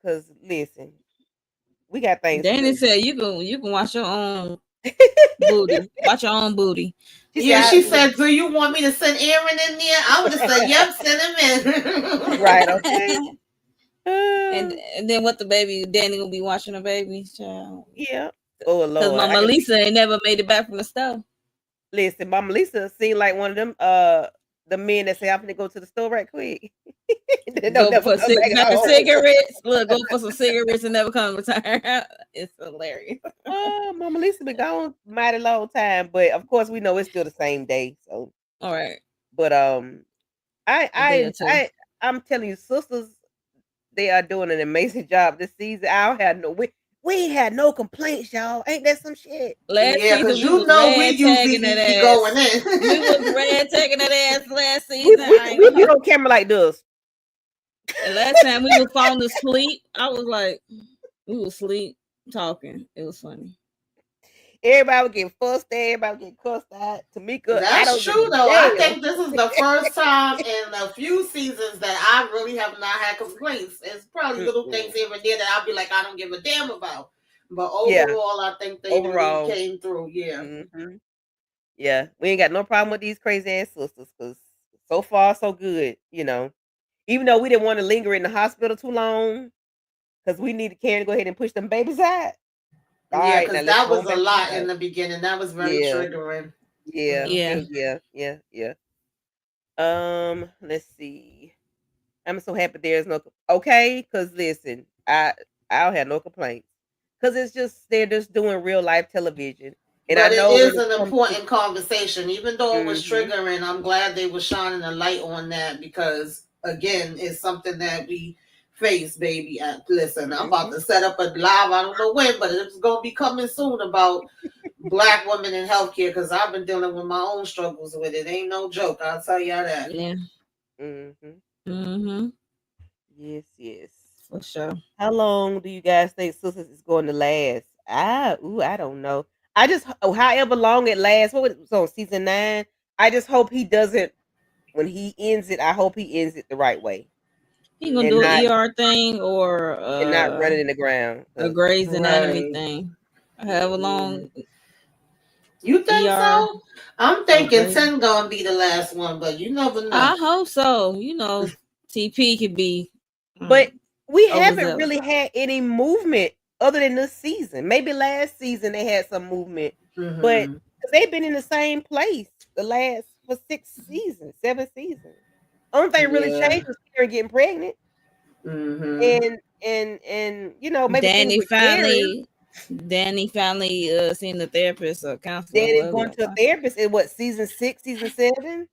Cause listen, we got things to Danny do. said you can watch your own booty. Watch your own booty. She Yeah, said, she said, "Do you want me to send Aaron in there?" I would have said, "Yep, send him in." "Right, okay." and and then what the baby Danny will be watching the baby child. Yeah. Oh Cause Lord, I Mama can see. Lisa ain't never made it back from the stove. Listen, Mama Lisa seemed like one of them the men that say I'm gonna go to the store right quick. They don't Go never for come back back to home. cigarettes. Look, go for some cigarettes and never come return. It's hilarious. Oh, Mama Lisa been gone mighty long time, but of course we know it's still the same day. So, All right, but I a day or I two. I I'm telling you, sisters, they are doing an amazing job this season. I don't have no we ain't had no complaints, y'all. Ain't that some shit? Last Yeah, because season we you was know we red usually tagging that be going ass. We was in. red tagging that ass last We season. we I ain't we gonna get lie. on camera like this. And last time we were falling asleep, I was like, we was asleep talking. It was funny. Everybody would get fussed at, everybody would get cussed out. Tamika, I That's don't give a true though. I damn. think this is the first time in a few seasons that I really have not had complaints. It's probably little things Mm-mm. here and there that I'll be like, I don't give a damn about. But Yeah, overall, I think they really overall. came through. Yeah. Hmm. Yeah, we ain't got no problem with these crazy ass sisters because so far so good. Even though we didn't want to linger in the hospital too long because we needed Karen to go ahead and push them babies out. All Yeah, right, now because let's that go was on a back to the lot in house. the beginning. That was very Yeah, triggering. yeah, Hmm. Yeah. yeah. Let's see. I'm so happy there's no okay, because listen, I don't have no complaints. Because it's just they're just doing real life television. And I But it know when is it an comes to important conversation. Even though it was mhm, triggering, I'm glad they were shining a light on that because, again, it's something that we face, baby. Listen, I'm about mhm. to set up a live, I don't know when, but it's going to be coming soon about black women in healthcare because I've been dealing with my own struggles with it. Ain't no joke. I'll tell y'all that. Yeah. Mhm. Mm-hmm. Yes, yes. For sure. How long do you guys think Sisters is going to last? I don't know. However long it lasts, what was it on season 9? I just hope he doesn't when he ends it, I hope he ends it the right way He gonna and do an not ER thing or running in the ground. a 'Cause Grey's Anatomy Right. thing. yeah, However long You think ER so? I'm or thinking Grey's. 10 gonna be the last one, but you never know. I hope so. You know, TP could be but we haven't overzealous. really had any movement other than this season. Maybe last season they had some movement, but Hmm. 'cause they've been in the same place the last for 6 seasons, 7 seasons. Only thing really Yeah. changed was Karen getting pregnant Hmm. and maybe things Danny with Karen. finally Danny finally seen the therapist or counselor, Danny's whatever going you to a want. therapist in what season 6, season 7,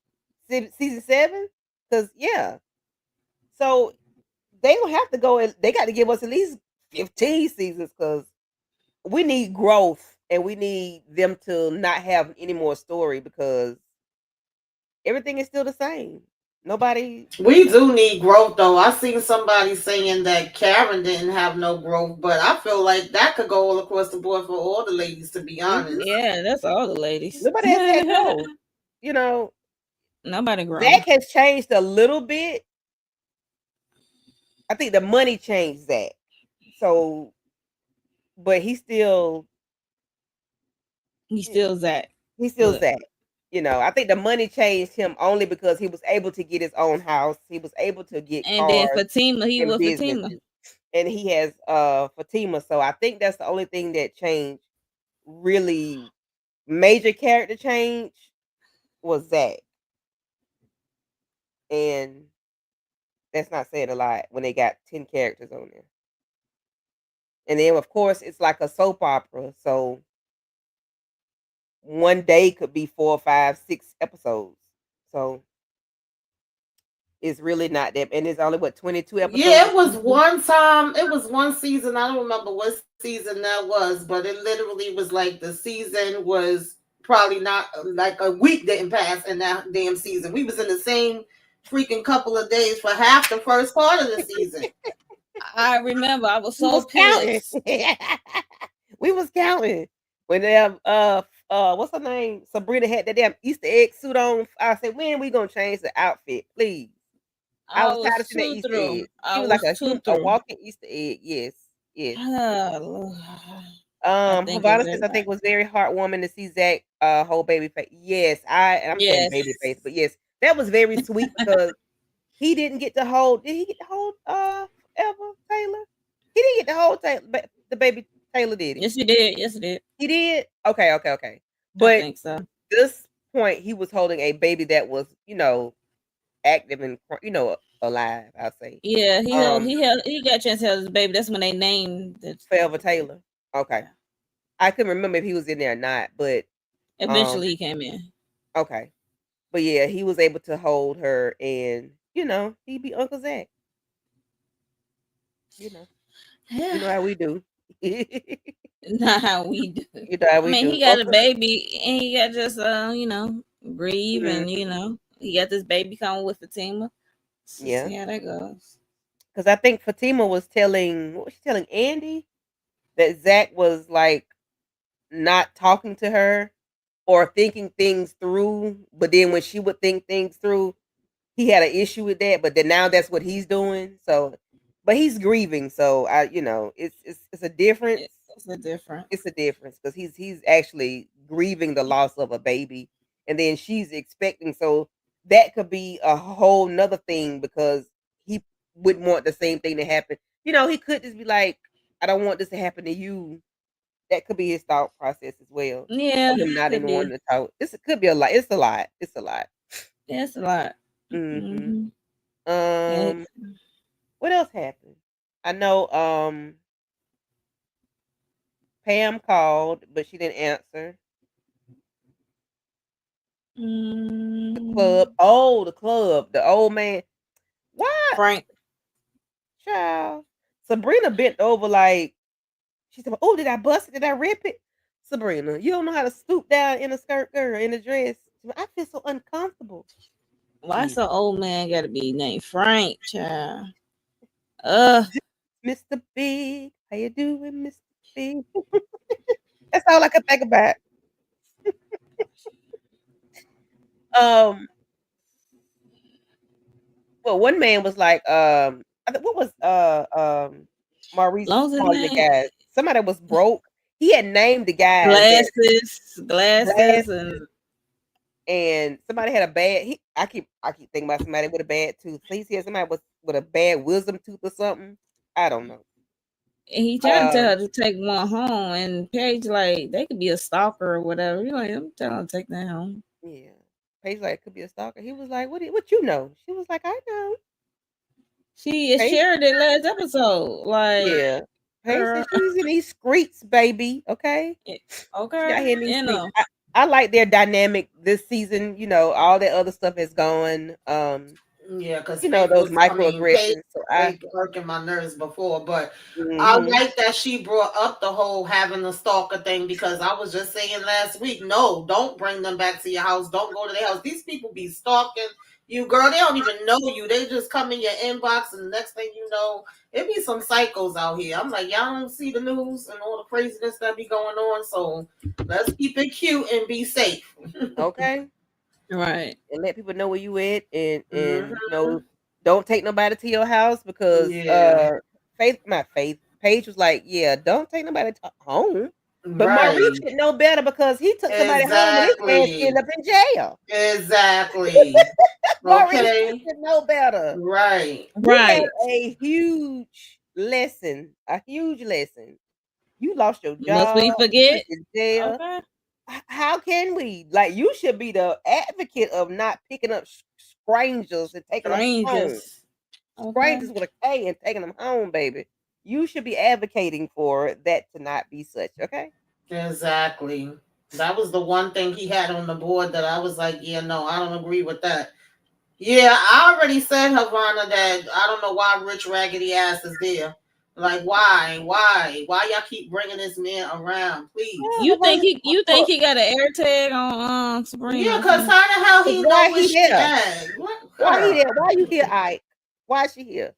season 7. Because yeah, so they don't have to go. They got to give us at least 15 seasons because we need growth and we need them to not have any more story because everything is still the same. Nobody. We do need growth, though. I seen somebody saying that Karen didn't have no growth, but I feel like that could go all across the board for all the ladies, to be Mhm. honest. Yeah, that's all the ladies. Nobody has had growth. You know, Nobody Zach grown. has changed a little bit. I think the money changed Zach. So, but He's still Zach. he's still But Zach. I think the money changed him only because he was able to get his own house. He was able to get and then cars Fatima, he and was Fatima. businesses. And he has Fatima. So I think that's the only thing that changed really major character change was Zach. And that's not saying a lot when they got 10 characters on there. And then of course it's like a soap opera. So one day could be 4, 5, 6 episodes. So it's really not that, and it's only what 22 episodes Yeah, a it was season. one time, it was one season. I don't remember what season that was, but it literally was like the season was probably not like a week didn't pass in that damn season. We was in the same freaking couple of days for half the first part of the season. I remember I was We so was counting. pissed. We was counting when what's her name? Sabrina had that damn Easter egg suit on. I said, when we gonna change the outfit, please? I I was tired was of seeing that too Easter through. egg. She I was like was too a through. walking Easter egg. Yes, yes. Ah, Lord. I think Havana it's says I think everybody. it was very heartwarming to see Zach whole baby face. Yes, I'm saying baby face, Yes. but yes, that was very sweet because he didn't get to hold. Did he get to hold ever Taylor? He didn't get to hold the baby Taylor, did he? Yes, you did. Yes, you did. He did. Okay, okay, okay. I But think so. this point, he was holding a baby that was, active and alive. I'll say, Yeah, um, he got a chance to have his baby. That's when they named Forever the baby. Taylor. Okay, Yeah. I couldn't remember if he was in there or not, but um, Eventually he came in. okay. But yeah, he was able to hold her, and he be Uncle Zach. You know, you Yeah. know how we do. you Not how we do. know how I we mean, do. he got a Uncle. baby and he got just grieve and Mhm. he got this baby coming with Fatima. So Yeah, see how that goes. because I think Fatima was telling what was she telling Andy that Zach was like not talking to her or thinking things through, but then when she would think things through, he had an issue with that. But then now that's what he's doing. So, but he's grieving. So it's a difference. It's a difference. It's a difference because he's actually grieving the loss of a baby, and then she's expecting. So that could be a whole nother thing because he wouldn't want the same thing to happen. He could just be like, "I don't want this to happen to you." That could be his thought process as well. Yeah, Of him not could even wanting be. to talk. It could be a lot. It's a lot. It's a lot. Yeah, it's a lot. Hmm. Hmm. And Um, what else happened? I know. Pam called, but she didn't answer. The club. mm, Oh, the club. The old man. What? Frank, Child. Sabrina bent over like she said, "Oh, did I bust it? Did I rip it?" Sabrina, you don't know how to stoop down in a skirt, girl, in a dress. I feel so uncomfortable. why Jesus. so old man got to be named Frank, child? Uh, Mr. Big, how you doing, Mr. Big? That's all I could think about. Um, well, one man was like, what was Maurice long as his calling the name guy? Somebody was broke. He had named the guys that glasses, and glasses, and somebody had a bad. I keep thinking about somebody with a bad tooth. So he said somebody was with a bad wisdom tooth or something. I don't know. he trying to tell Um, her to take one home, and Paige like they could be a stalker or whatever. You like I'm telling her to take that home. yeah. Paige like could be a stalker. He was like, what you know? She was like, I know. She Paige, shared it last episode. Like, yeah. Paige girl, said she's in these streets, baby. Okay. eh, She out okay, here in these you streets. know. I like their dynamic this season. All that other stuff is gone. Yeah, because Faith Those was, I mean, Faith microaggressions. So I, was working my nerves before, but I hmm like that she brought up the whole having the stalker thing because I was just saying last week, no, don't bring them back to your house. Don't go to their house. These people be stalking you, girl. They don't even know you. They just come in your inbox, and the next thing you know, it be some psychos out here. I'm like, y'all don't see the news and all the craziness that be going on. So let's keep it cute and be safe. okay, Right. and let people know where you at, and Hmm. don't take nobody to your house because Yeah, my faith Paige was like, yeah, don't take nobody home. But Maurice right. should know better because he took somebody home and his ass Exactly. ended up in jail. Exactly. Maurice Okay. should know better. Right. You had Right. a huge lesson, a huge lesson. You lost your Must job, we you forget? went to jail. Okay. How can we? Like, you should be the advocate of not picking up strangers and taking them home. Strangers. Okay. Strangers with a K and taking them home, baby. You should be advocating for that to not be such, okay? Exactly. That was the one thing he had on the board that I was like, yeah, no, I don't agree with that. Yeah, I already said, Havana, that I don't know why Rich Raggedy Ass is there. Like, why? Why y'all keep bringing this man around? Please. Yeah, Havana, You think he got an air tag on Yeah, Sabrina or because something? how the hell 'cause he know why where he she there? at? What Why he girl? there? Why you here, Ike? Why she here?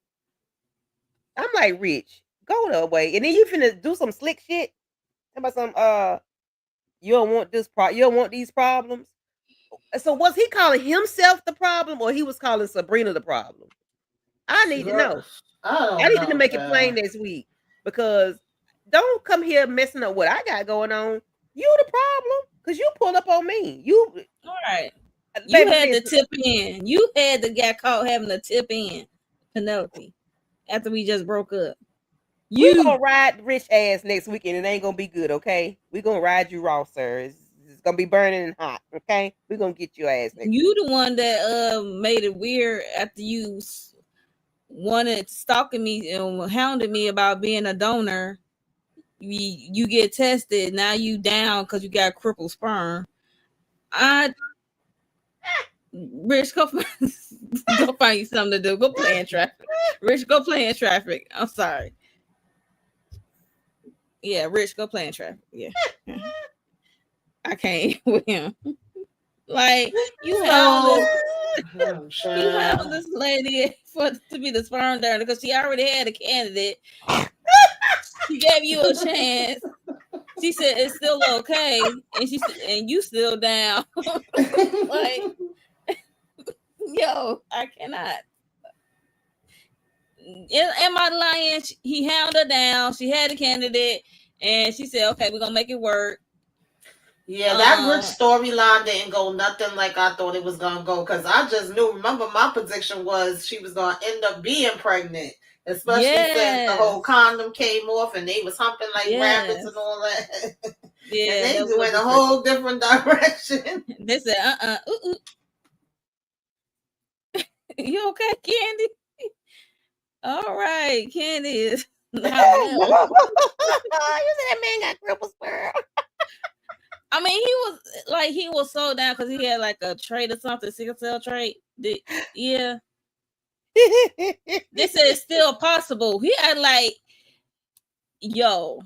I'm like, Rich, go the way. And then you finna do some slick shit. Talk about some You don't want this you don't want these problems. So was he calling himself the problem, or he was calling Sabrina the problem? I need to Girl, know. I I don't need to know, make it plain child. next week, because don't come here messing up what I got going on. You the problem because you pull up on me. You, All right. You baby, had to listen. tip in. You had to get caught having to tip in, Penelope, after we just broke up. We You gonna ride rich ass next weekend. It ain't gonna be good, okay? We gonna ride you raw, sir. It's gonna be burning and hot, okay? We gonna get your ass next you week. the one that made it weird after you wanted stalking me and hounded me about being a donor. You get tested. Now you down because you got crippled sperm. I Rich, go go find you something to do. Go play in traffic. Rich, go play in traffic. I'm sorry. Yeah, Rich, go play in traffic. Yeah. I can't with him. Like you So, hounded this lady for to be the sperm donor because she already had a candidate. She gave you a chance. She said it's still okay, and you still down. Like, yo, I cannot. Am I lying? He hounded her down. She had a candidate, and she said, "Okay, we're gonna make it work." yeah, that Rich storyline didn't go nothing like I thought it was gonna go because I just knew. Remember, my prediction was she was gonna end up being pregnant, especially since the whole condom came off and they was humping like rabbits and all that. Yeah, and they that's went what a whole different direction. they said. You okay, Candy? All right, Candy is not well. You said that man got crippled sperm. I mean, he was so down because he had like a trait or something, sickle cell trait. Yeah. They said it's still possible. He had like, yo.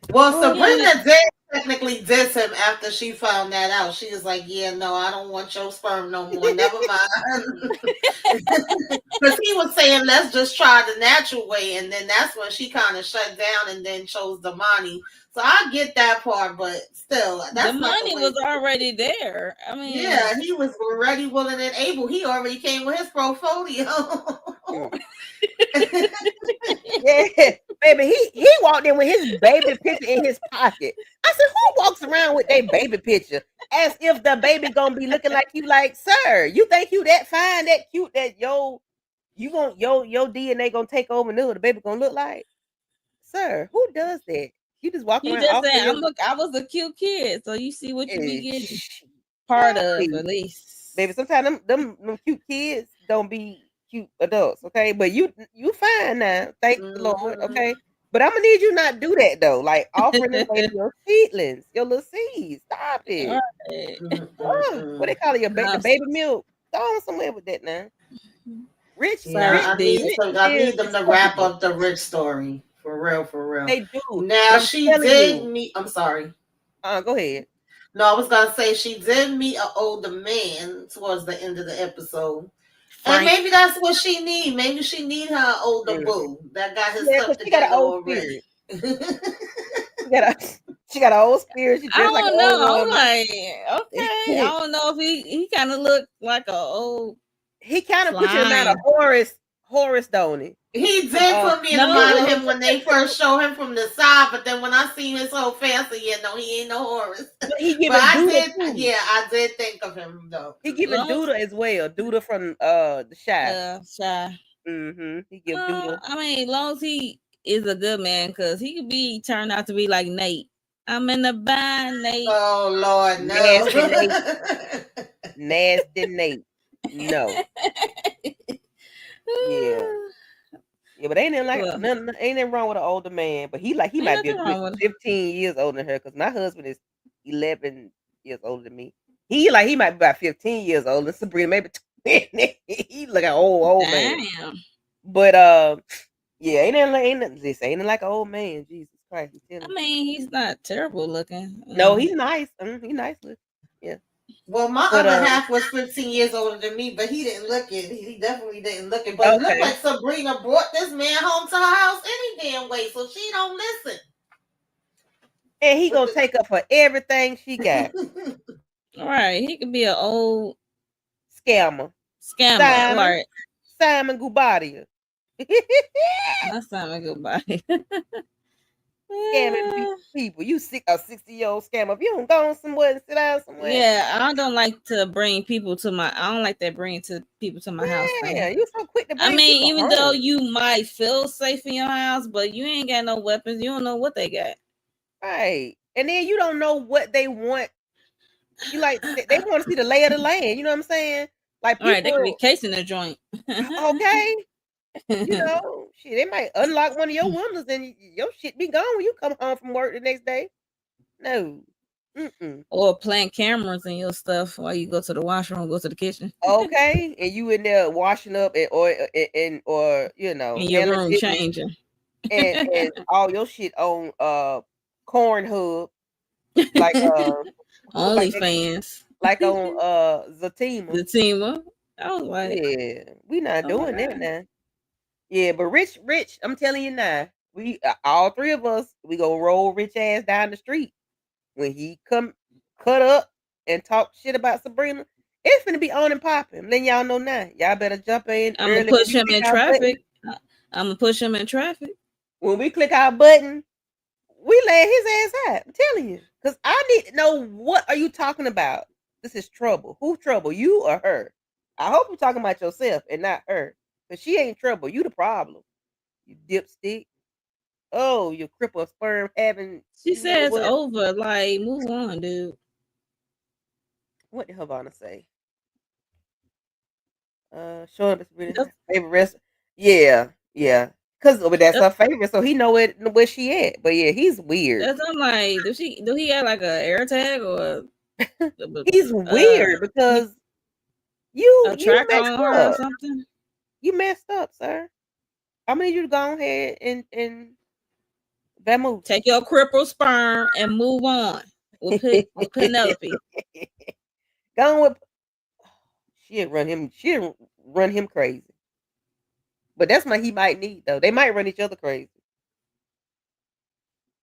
Well, Sabrina did technically diss him after she found that out. She was like, "Yeah, no, I don't want your sperm no more. Never mind." Because he was saying, "Let's just try the natural way," and then that's when she kind of shut down and then chose Damani. So I get that part, but still, that's the not money the way. was already there. I mean, Yeah, he was ready, willing, and able. He already came with his portfolio. Yeah, baby, he walked in with his baby picture in his pocket. I said, who walks around with their baby picture as if the baby gonna be looking like you? Like, sir, you think you that fine, that cute, that your DNA gonna take over and know what the baby gonna look like? Sir, who does that? You just walk he around just offering said, your I was a cute kid, so you see what you be getting shh, part of baby. at least. Baby, sometimes them cute kids don't be cute adults, okay? But you fine now, thank the Lord, okay? But I'm gonna need you not do that though, like offering this lady your seedlings, your little seeds. Stop it. What they call it, the baby milk? Go on somewhere with that now. Rich, Yeah, rich, I rich need them is to wrap up the Rich story for real, for real. they do. Now But I'm she telling did you, meet. I'm sorry. go ahead. No, I was gonna say she did meet an older man towards the end of the episode, and Frank. maybe that's what she need. Maybe she need her older boo that got his Yeah, stuff because she got an together old already. spirit. she got an old spirit. She I dressed like an don't old know. I'm woman. like, okay. I don't know if he kind of looked like a old. He kind of put you in the mind of Horace, don't he? He did put me in the mind of him when they first showed him from the side, but then when I seen his whole face, I said, "Yeah, no, he ain't no Horace." But he giving but I Duda did, too. yeah, I did think of him though. He giving Duda as well. Duda from the Shy. Shy. Mm-hmm. He give Duda. I mean, as long as he is a good man, because he could be turned out to be like Nate. I'm in the bind, Nate. Oh Lord, no. Nasty Nate. Nasty Nate. No. Yeah. Yeah, but ain't nothing wrong with an older man. But he might be a good 15 years older than her, because my husband is 11 years older than me. He might be about 15 years older than Sabrina, maybe 20. He look like an old man. But yeah, ain't nothing like an old man. Jesus Christ. I mean, he's not terrible looking. No, he's nice. He's nice looking. Yeah. Well, my other half was 15 years older than me, but he didn't look it. He definitely didn't look it. But it looked like Sabrina brought this man home to her house any damn way, so she don't listen. and he gonna take up for everything she got. Right. He could be an old Scammer. scammer. Simon. Right. Simon Gubadia. That's not a good body. Scamming people. You sick a 60-year-old scammer. If you don't go on somewhere and sit down somewhere. Yeah, I don't like to bring people to my. I don't like that bring to people to my house Yeah, thing. you so quick to I bring mean, people even though home. you might feel safe in your house, but you ain't got no weapons. You don't know what they got. Right. And then you don't know what they want. You like they want to see the lay of the land. You know what I'm saying? Like All right, they could be people, casing the joint. okay. You know, shit, they might unlock one of your windows and your shit be gone when you come home from work the next day. No. Mm-mm. Or plant cameras in your stuff while you go to the washroom, go to the kitchen, Okay. And you in there washing up or you in know, your handling room business changing. and all your shit on corn hub like like OnlyFans, like on Zatima. the teamer. I was like, Yeah, we not oh my doing that god, now. Yeah, but Rich, I'm telling you now, we all three of us, we gonna roll Rich ass down the street when he come cut up and talk shit about Sabrina. It's finna be on and popping. I'm letting y'all know now. Y'all better jump in I'm gonna early when push we him click in our button. traffic. I'm gonna push him in traffic. When we click our button, we lay his ass out. I'm telling you, cause I need to know what are you talking about. This is trouble. Who trouble? You or her? I hope you're talking about yourself and not her, cause she ain't trouble. You the problem. You dipstick. Oh, you cripple sperm having She you know says what? over. Like, move on, dude. What did Havana say? Showing up really That's, favorite rest. Yeah, yeah. Cause that's that's, her favorite, so he know it where she at. But yeah, he's weird. I'm like, do he got like a air tag or He's uh weird he because a you tracker messed on her or up. something? You messed up, sir. I'm gonna need you to go ahead and vamoose. Take your crippled sperm and move on with Penelope. Go on with she'll run him crazy. But that's what he might need though. They might run each other crazy.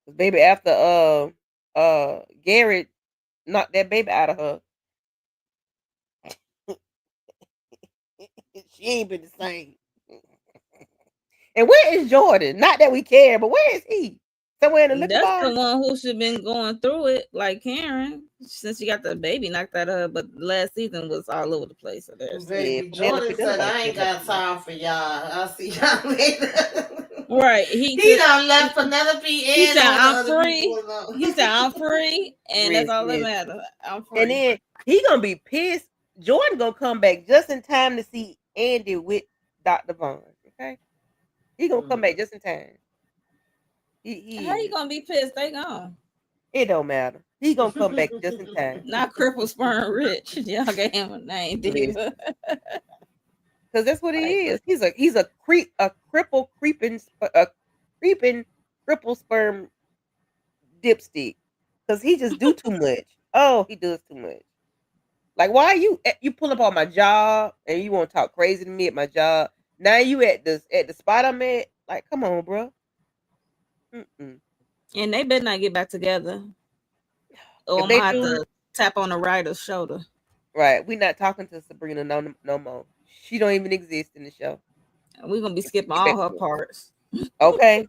'Cause baby after Garrett knocked that baby out of her, she ain't been the same. And where is Jordan? Not that we care, but where is he? Somewhere in the liquor That's the bar? one who should been going through it, like Karen, since she got the baby knocked out of her. But last season was all over the place. So there's Yeah, Baby, Penelope. Jordan Don't said, nobody I care ain't about got Penelope. time for y'all. I'll see y'all later. right. He done left Penelope He and said all the I'm other people free. alone. He said I'm free, and that's Rich, all that yes. matters. I'm And free. then he gonna be pissed. Jordan gonna come back just in time to see Andy with Dr. Vaughn. Okay, he gonna come back just in time. How you He gonna be pissed? They gone. it don't matter. He gonna come back just in time. Not cripple sperm rich. Y'all gave him a name, Yes, diva. because that's what Like, he is. He's a creep, a cripple creeping, a creeping cripple sperm dipstick. Because he just do too much. Oh, he does too much. Like, why you pull up on my job and you want to talk crazy to me at my job? Now you at the spot I'm at. Like, come on, bro. Mm-mm. and they better not get back together. Or If I'm they gonna have do, to tap on the writer's shoulder. right, we not talking to Sabrina no more. She don't even exist in the show. We're gonna be skipping Get back all her to it. parts. Okay.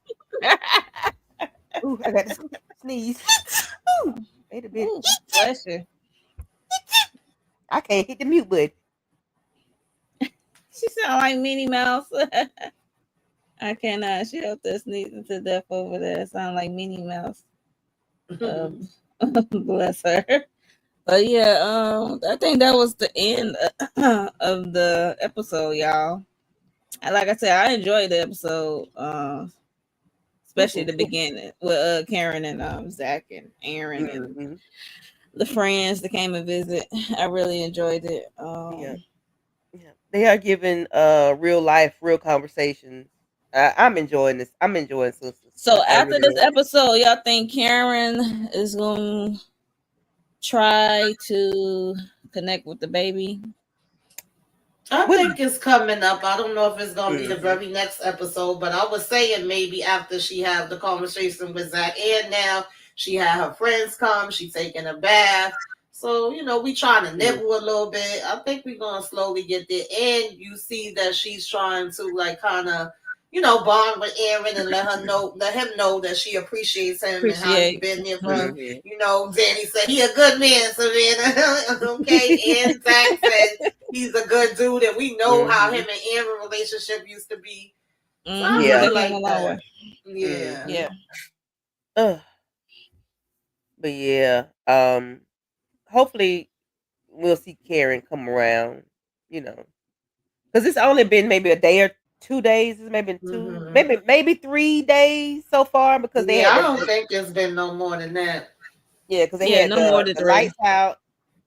Ooh, I got to sneeze. Ooh, wait a minute. Ooh, bless you. I can't hit the mute button. She sound like Minnie Mouse. I cannot. She up there sneezing to death over there. Sound like Minnie Mouse. Um, bless her. But yeah, I think that was the end of the episode, y'all. And like I said, I enjoyed the episode, especially the beginning with Karen and Zach and Aaron and Mm-hmm. the friends that came and visit. I really enjoyed it. Yeah. Yeah. They are giving real life, real conversations. I'm enjoying this. I'm enjoying Sistas. So I after really this am. episode, y'all think Karen is gonna try to connect with the baby? I What? think it's coming up. I don't know if it's gonna be the Mm-hmm. very next episode, but I was saying maybe after she have the conversation with Zach, and now She had her friends come. She taking a bath. So, we trying to Mm. nibble a little bit. I think we're gonna slowly get there. And you see that she's trying to like kind of, bond with Aaron and let him know that she appreciates him and how he Appreciate. been there for her. Mhm. Danny said he a good man, Savannah. Okay, and Zach said he's a good dude, and we know how him Mhm. and Aaron relationship used to be. So I They Yeah. really came a like long way. that. Yeah. Mhm. Yeah. Ugh. But yeah, hopefully we'll see Karen come around. You know, because it's only been maybe a day or 2 days. It's maybe two, Hmm. maybe 3 days so far because they Yeah, had I don't think it's been no more than that. yeah, because they Yeah, had no more than the three. lights out.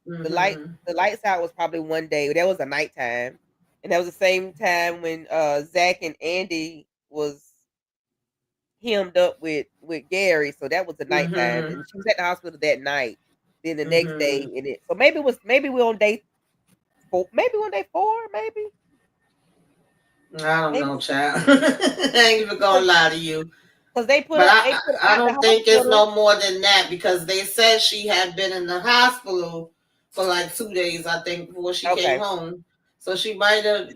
Hmm. The lights out was probably one day. That was a nighttime, and that was the same time when Zach and Andy was hemmed up with Gary. So that was the nighttime, Hmm. and she was at the hospital that night. Then the next day, Hmm. and it so maybe we're on day four, maybe on day four, I don't maybe know, child. I ain't even gonna lie to you. because But they put her I out the don't think it's hospital. no more than that because they said she had been in the hospital for like 2 days, I think, before she came Okay, home. So she might have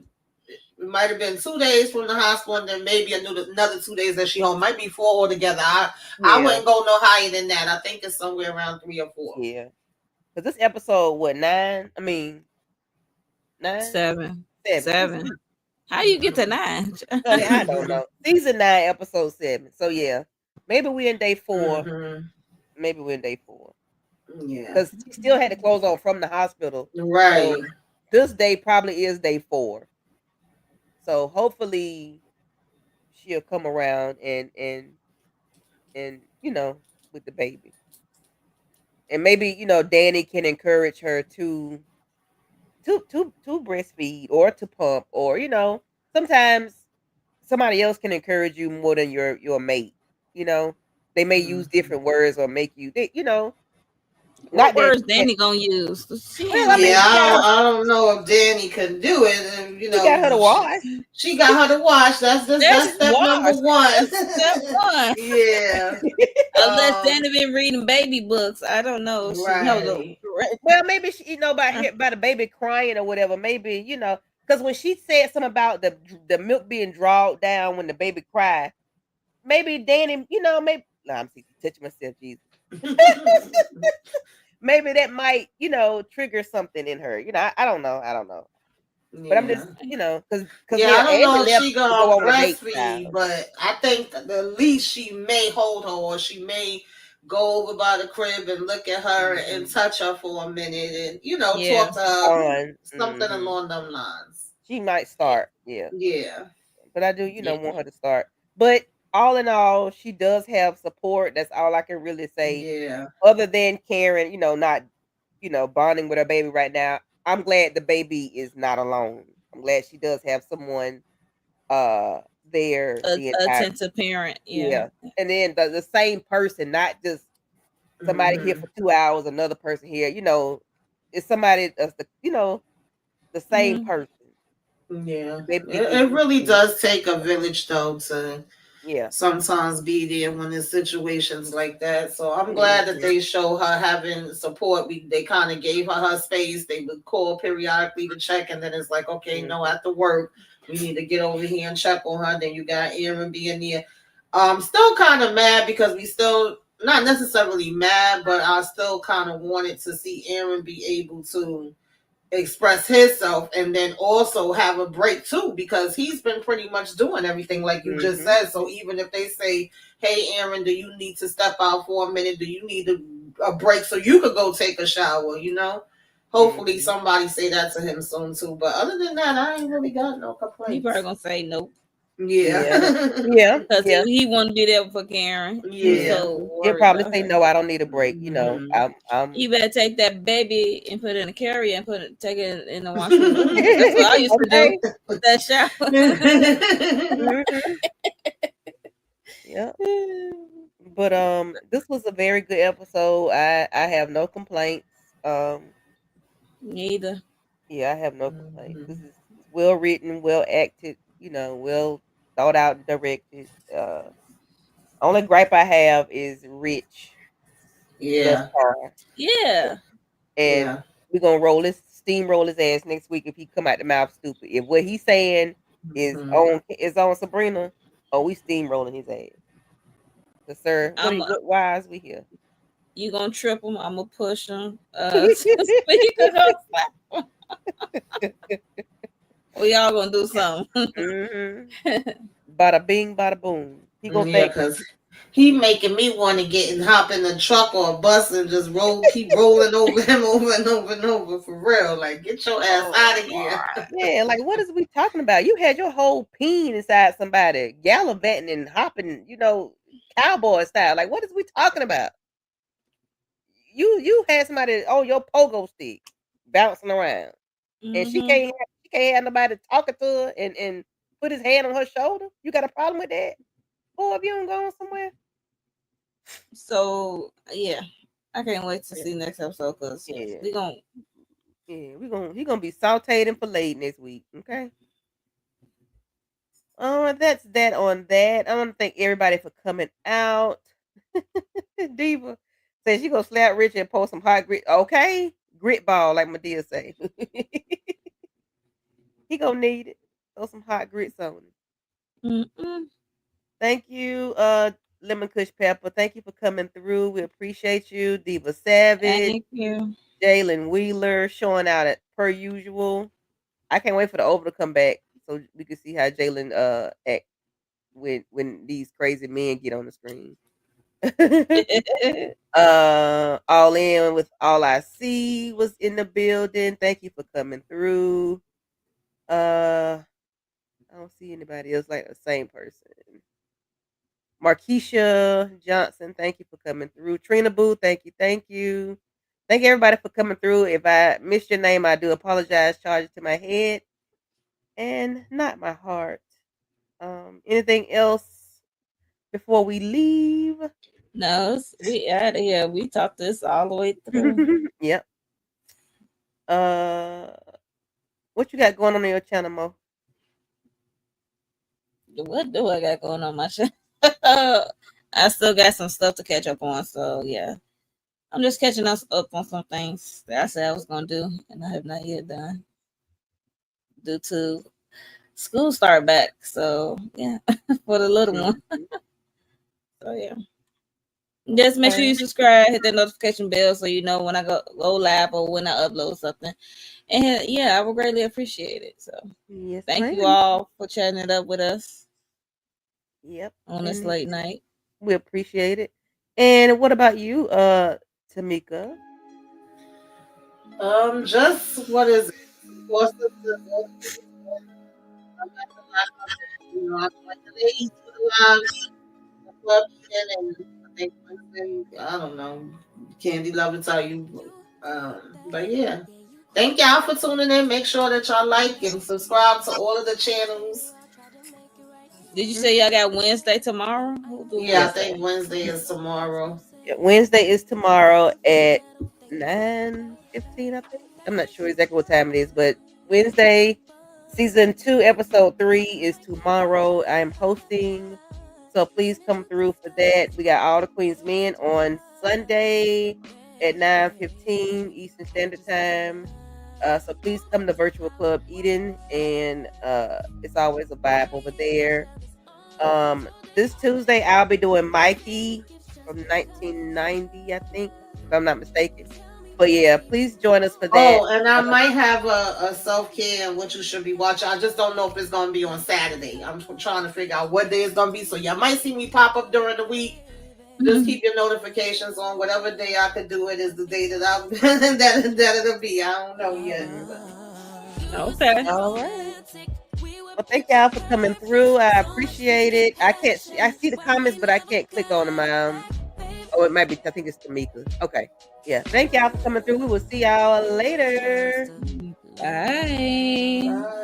been 2 days from the hospital, and then maybe another 2 days that she home. Might be four altogether. I yeah, wouldn't go no higher than that. I think it's somewhere around 3 or 4. yeah. Because this episode, what, nine? I mean, nine, Seven. seven. This is, Seven. How you get to Hmm. 9? honey, I don't know. Season 9, episode 7. So yeah, maybe we're in day 4. Hmm. Maybe we're in day 4 Yeah. because she still had to close on from the hospital. So Right. this day probably is day 4. So hopefully she'll come around and with the baby, and maybe Danny can encourage her to breastfeed or to pump, or sometimes somebody else can encourage you more than your mate. You know, they may use Hmm. different words or make you What not that, words Danny gonna use? She well, ain't I gonna mean, Yeah, use that. I don't know if Danny could do it. And, she got her to wash. she got her to watch. That's That's step number wash. one. That's step one. Yeah. Unless Um. Danny been reading baby books. I don't know. She knows the Right. Well, maybe she, about the baby crying or whatever. Maybe because when she said something about the milk being drawn down when the baby cried, maybe Danny, maybe no, I'm touching myself, Jesus. Maybe that might, trigger something in her. I don't know. I don't know. But I'm just, Yeah. because Yeah, hell, I don't Andy know if left she to go gonna on a date, breastfeed, child. but I think the least she may hold her, or she may go over by the crib and look at her and Mhm. touch her for a minute, and yeah. talk to her, On, something mhm. along them lines. She might start, yeah. Yeah. But I do, Yeah. want her to start. But all in all, she does have support. That's all I can really say. Yeah. Other than Karen, not, bonding with her baby right now. I'm glad the baby is not alone. I'm glad she does have someone uh there A the entire attentive parent. Yeah. yeah. And then the same person, not just somebody here Hmm. for 2 hours, another person here, it's somebody that's the same Hmm. person. Yeah. The baby It, can it easily really see. does take a village though to Yeah. sometimes be there when there's situations like that. So I'm glad that Mhm. they show her having support. They kind of gave her space. They would call periodically to check, and then it's like, okay, no, Mhm. after work, we need to get over here and check on her. Then you got Aaron being there. Still kind of mad because we still not necessarily mad, but I still kind of wanted to see Aaron be able to express himself and then also have a break too because he's been pretty much doing everything like you just Mhm. said. So even if they say, hey Aaron, do you need to step out for a minute, do you need a break so you could go take a shower, hopefully Mhm. somebody say that to him soon too. But other than that, I ain't really got no He probably complaints. gonna say no. Yeah. Yeah. Yeah. Because Yeah. he wanna be there for Karen. He's Yeah. so Mhm. He'll worried probably about say her. no, I don't need a break. Hmm. You better take that baby and put it in a carrier and take it in the washroom with you. That's what I used to do Okay. with that shower. Mhm. Yeah. But this was a very good episode. I have no complaints. Um Neither. yeah, I have no complaints. This is well written, well acted, well thought out and directed. Only gripe I have is Rich. Yeah. Yeah. And Yeah. we're gonna steamroll his ass next week if he come out the mouth stupid. If what he's saying Mhm. is on Sabrina, oh, we steamrolling his ass. So, sir, I'm why is we here? You gonna trip him? I'm gonna push him. Speaker gonna slap him. We all gonna do something. Bada bing, bada boom. He gonna Yeah, think. because he making me want to get and hop in a truck or a bus and just keep rolling over him over and over and over for real. Like, get your ass out of here. Yeah, like what is we talking about? You had your whole peen inside somebody, gallivanting and hopping, cowboy style. Like, what is we talking about? You had somebody on your pogo stick bouncing around, and she can't have nobody talking to her and put his hand on her shoulder. You got a problem with that? Boy, if you don't go somewhere. So yeah, I can't wait to see next episode because we gonna. Yeah, he gonna be sauteed and filleted next week. Okay. That's that on that. I want to thank everybody for coming out. Diva says she gonna slap Rich and post some hot grit. Okay, grit ball like Medea say. He gonna need it. Throw some hot grits on it. Thank you, Lemon Kush Pepper. Thank you for coming through. We appreciate you, Diva Savage. Thank you, Jalen Wheeler, showing out at per usual. I can't wait for the over to come back so we can see how Jalen act when these crazy men get on the screen. All in with all I see was in the building. Thank you for coming through. I don't see anybody else like the same person. Markeisha Johnson, thank you for coming through. Trina Boo, thank you, thank you. Thank everybody for coming through. If I missed your name, I do apologize. Charge it to my head and not my heart. Anything else before we leave? No, we out of here. We talked this all the way through. Yep. What you got going on your channel, Mo? What do I got going on my channel? I still got some stuff to catch up on, so yeah. I'm just catching us up on some things that I said I was gonna do, and I have not yet done due to school start back. So yeah, for the little one. So yeah, just make sure you subscribe, hit that notification bell so you know when I go live or when I upload something. And yeah, I would greatly appreciate it. So thank you all for chatting it up with us. Yep. On this late night. We appreciate it. And what about you, Tamika? Just what is it? For Sistas, I'm like the ladies for the lives, the club and I think Wednesday, I don't know, Candy Love to tell you. But yeah. Thank y'all for tuning in. Make sure that y'all like and subscribe to all of the channels. Did you say y'all got Wednesday tomorrow? Yeah, I think Wednesday is tomorrow. Yeah, Wednesday is tomorrow at 9:15, I think. I'm not sure exactly what time it is, but Wednesday, season 2, episode 3 is tomorrow. I am hosting, so please come through for that. We got all the Queen's Men on Sunday at 9:15 Eastern Standard Time. So please come to Virtual Club Eden, and it's always a vibe over there. This Tuesday I'll be doing Mikey from 1990, I think, if I'm not mistaken. But yeah, please join us for that. Oh, and I might have a self-care and what you should be watching. I just don't know if it's going to be on Saturday. I'm trying to figure out what day it's going to be. So y'all might see me pop up during the week. Just keep your notifications on. Whatever day I could do it is the day that I'm that it'll be. I don't know yet. Okay. All right. Well, thank y'all for coming through. I appreciate it. I see the comments, but I can't click on them. Oh, it might be. I think it's Tamika. Okay. Yeah. Thank y'all for coming through. We will see y'all later. Bye. Bye.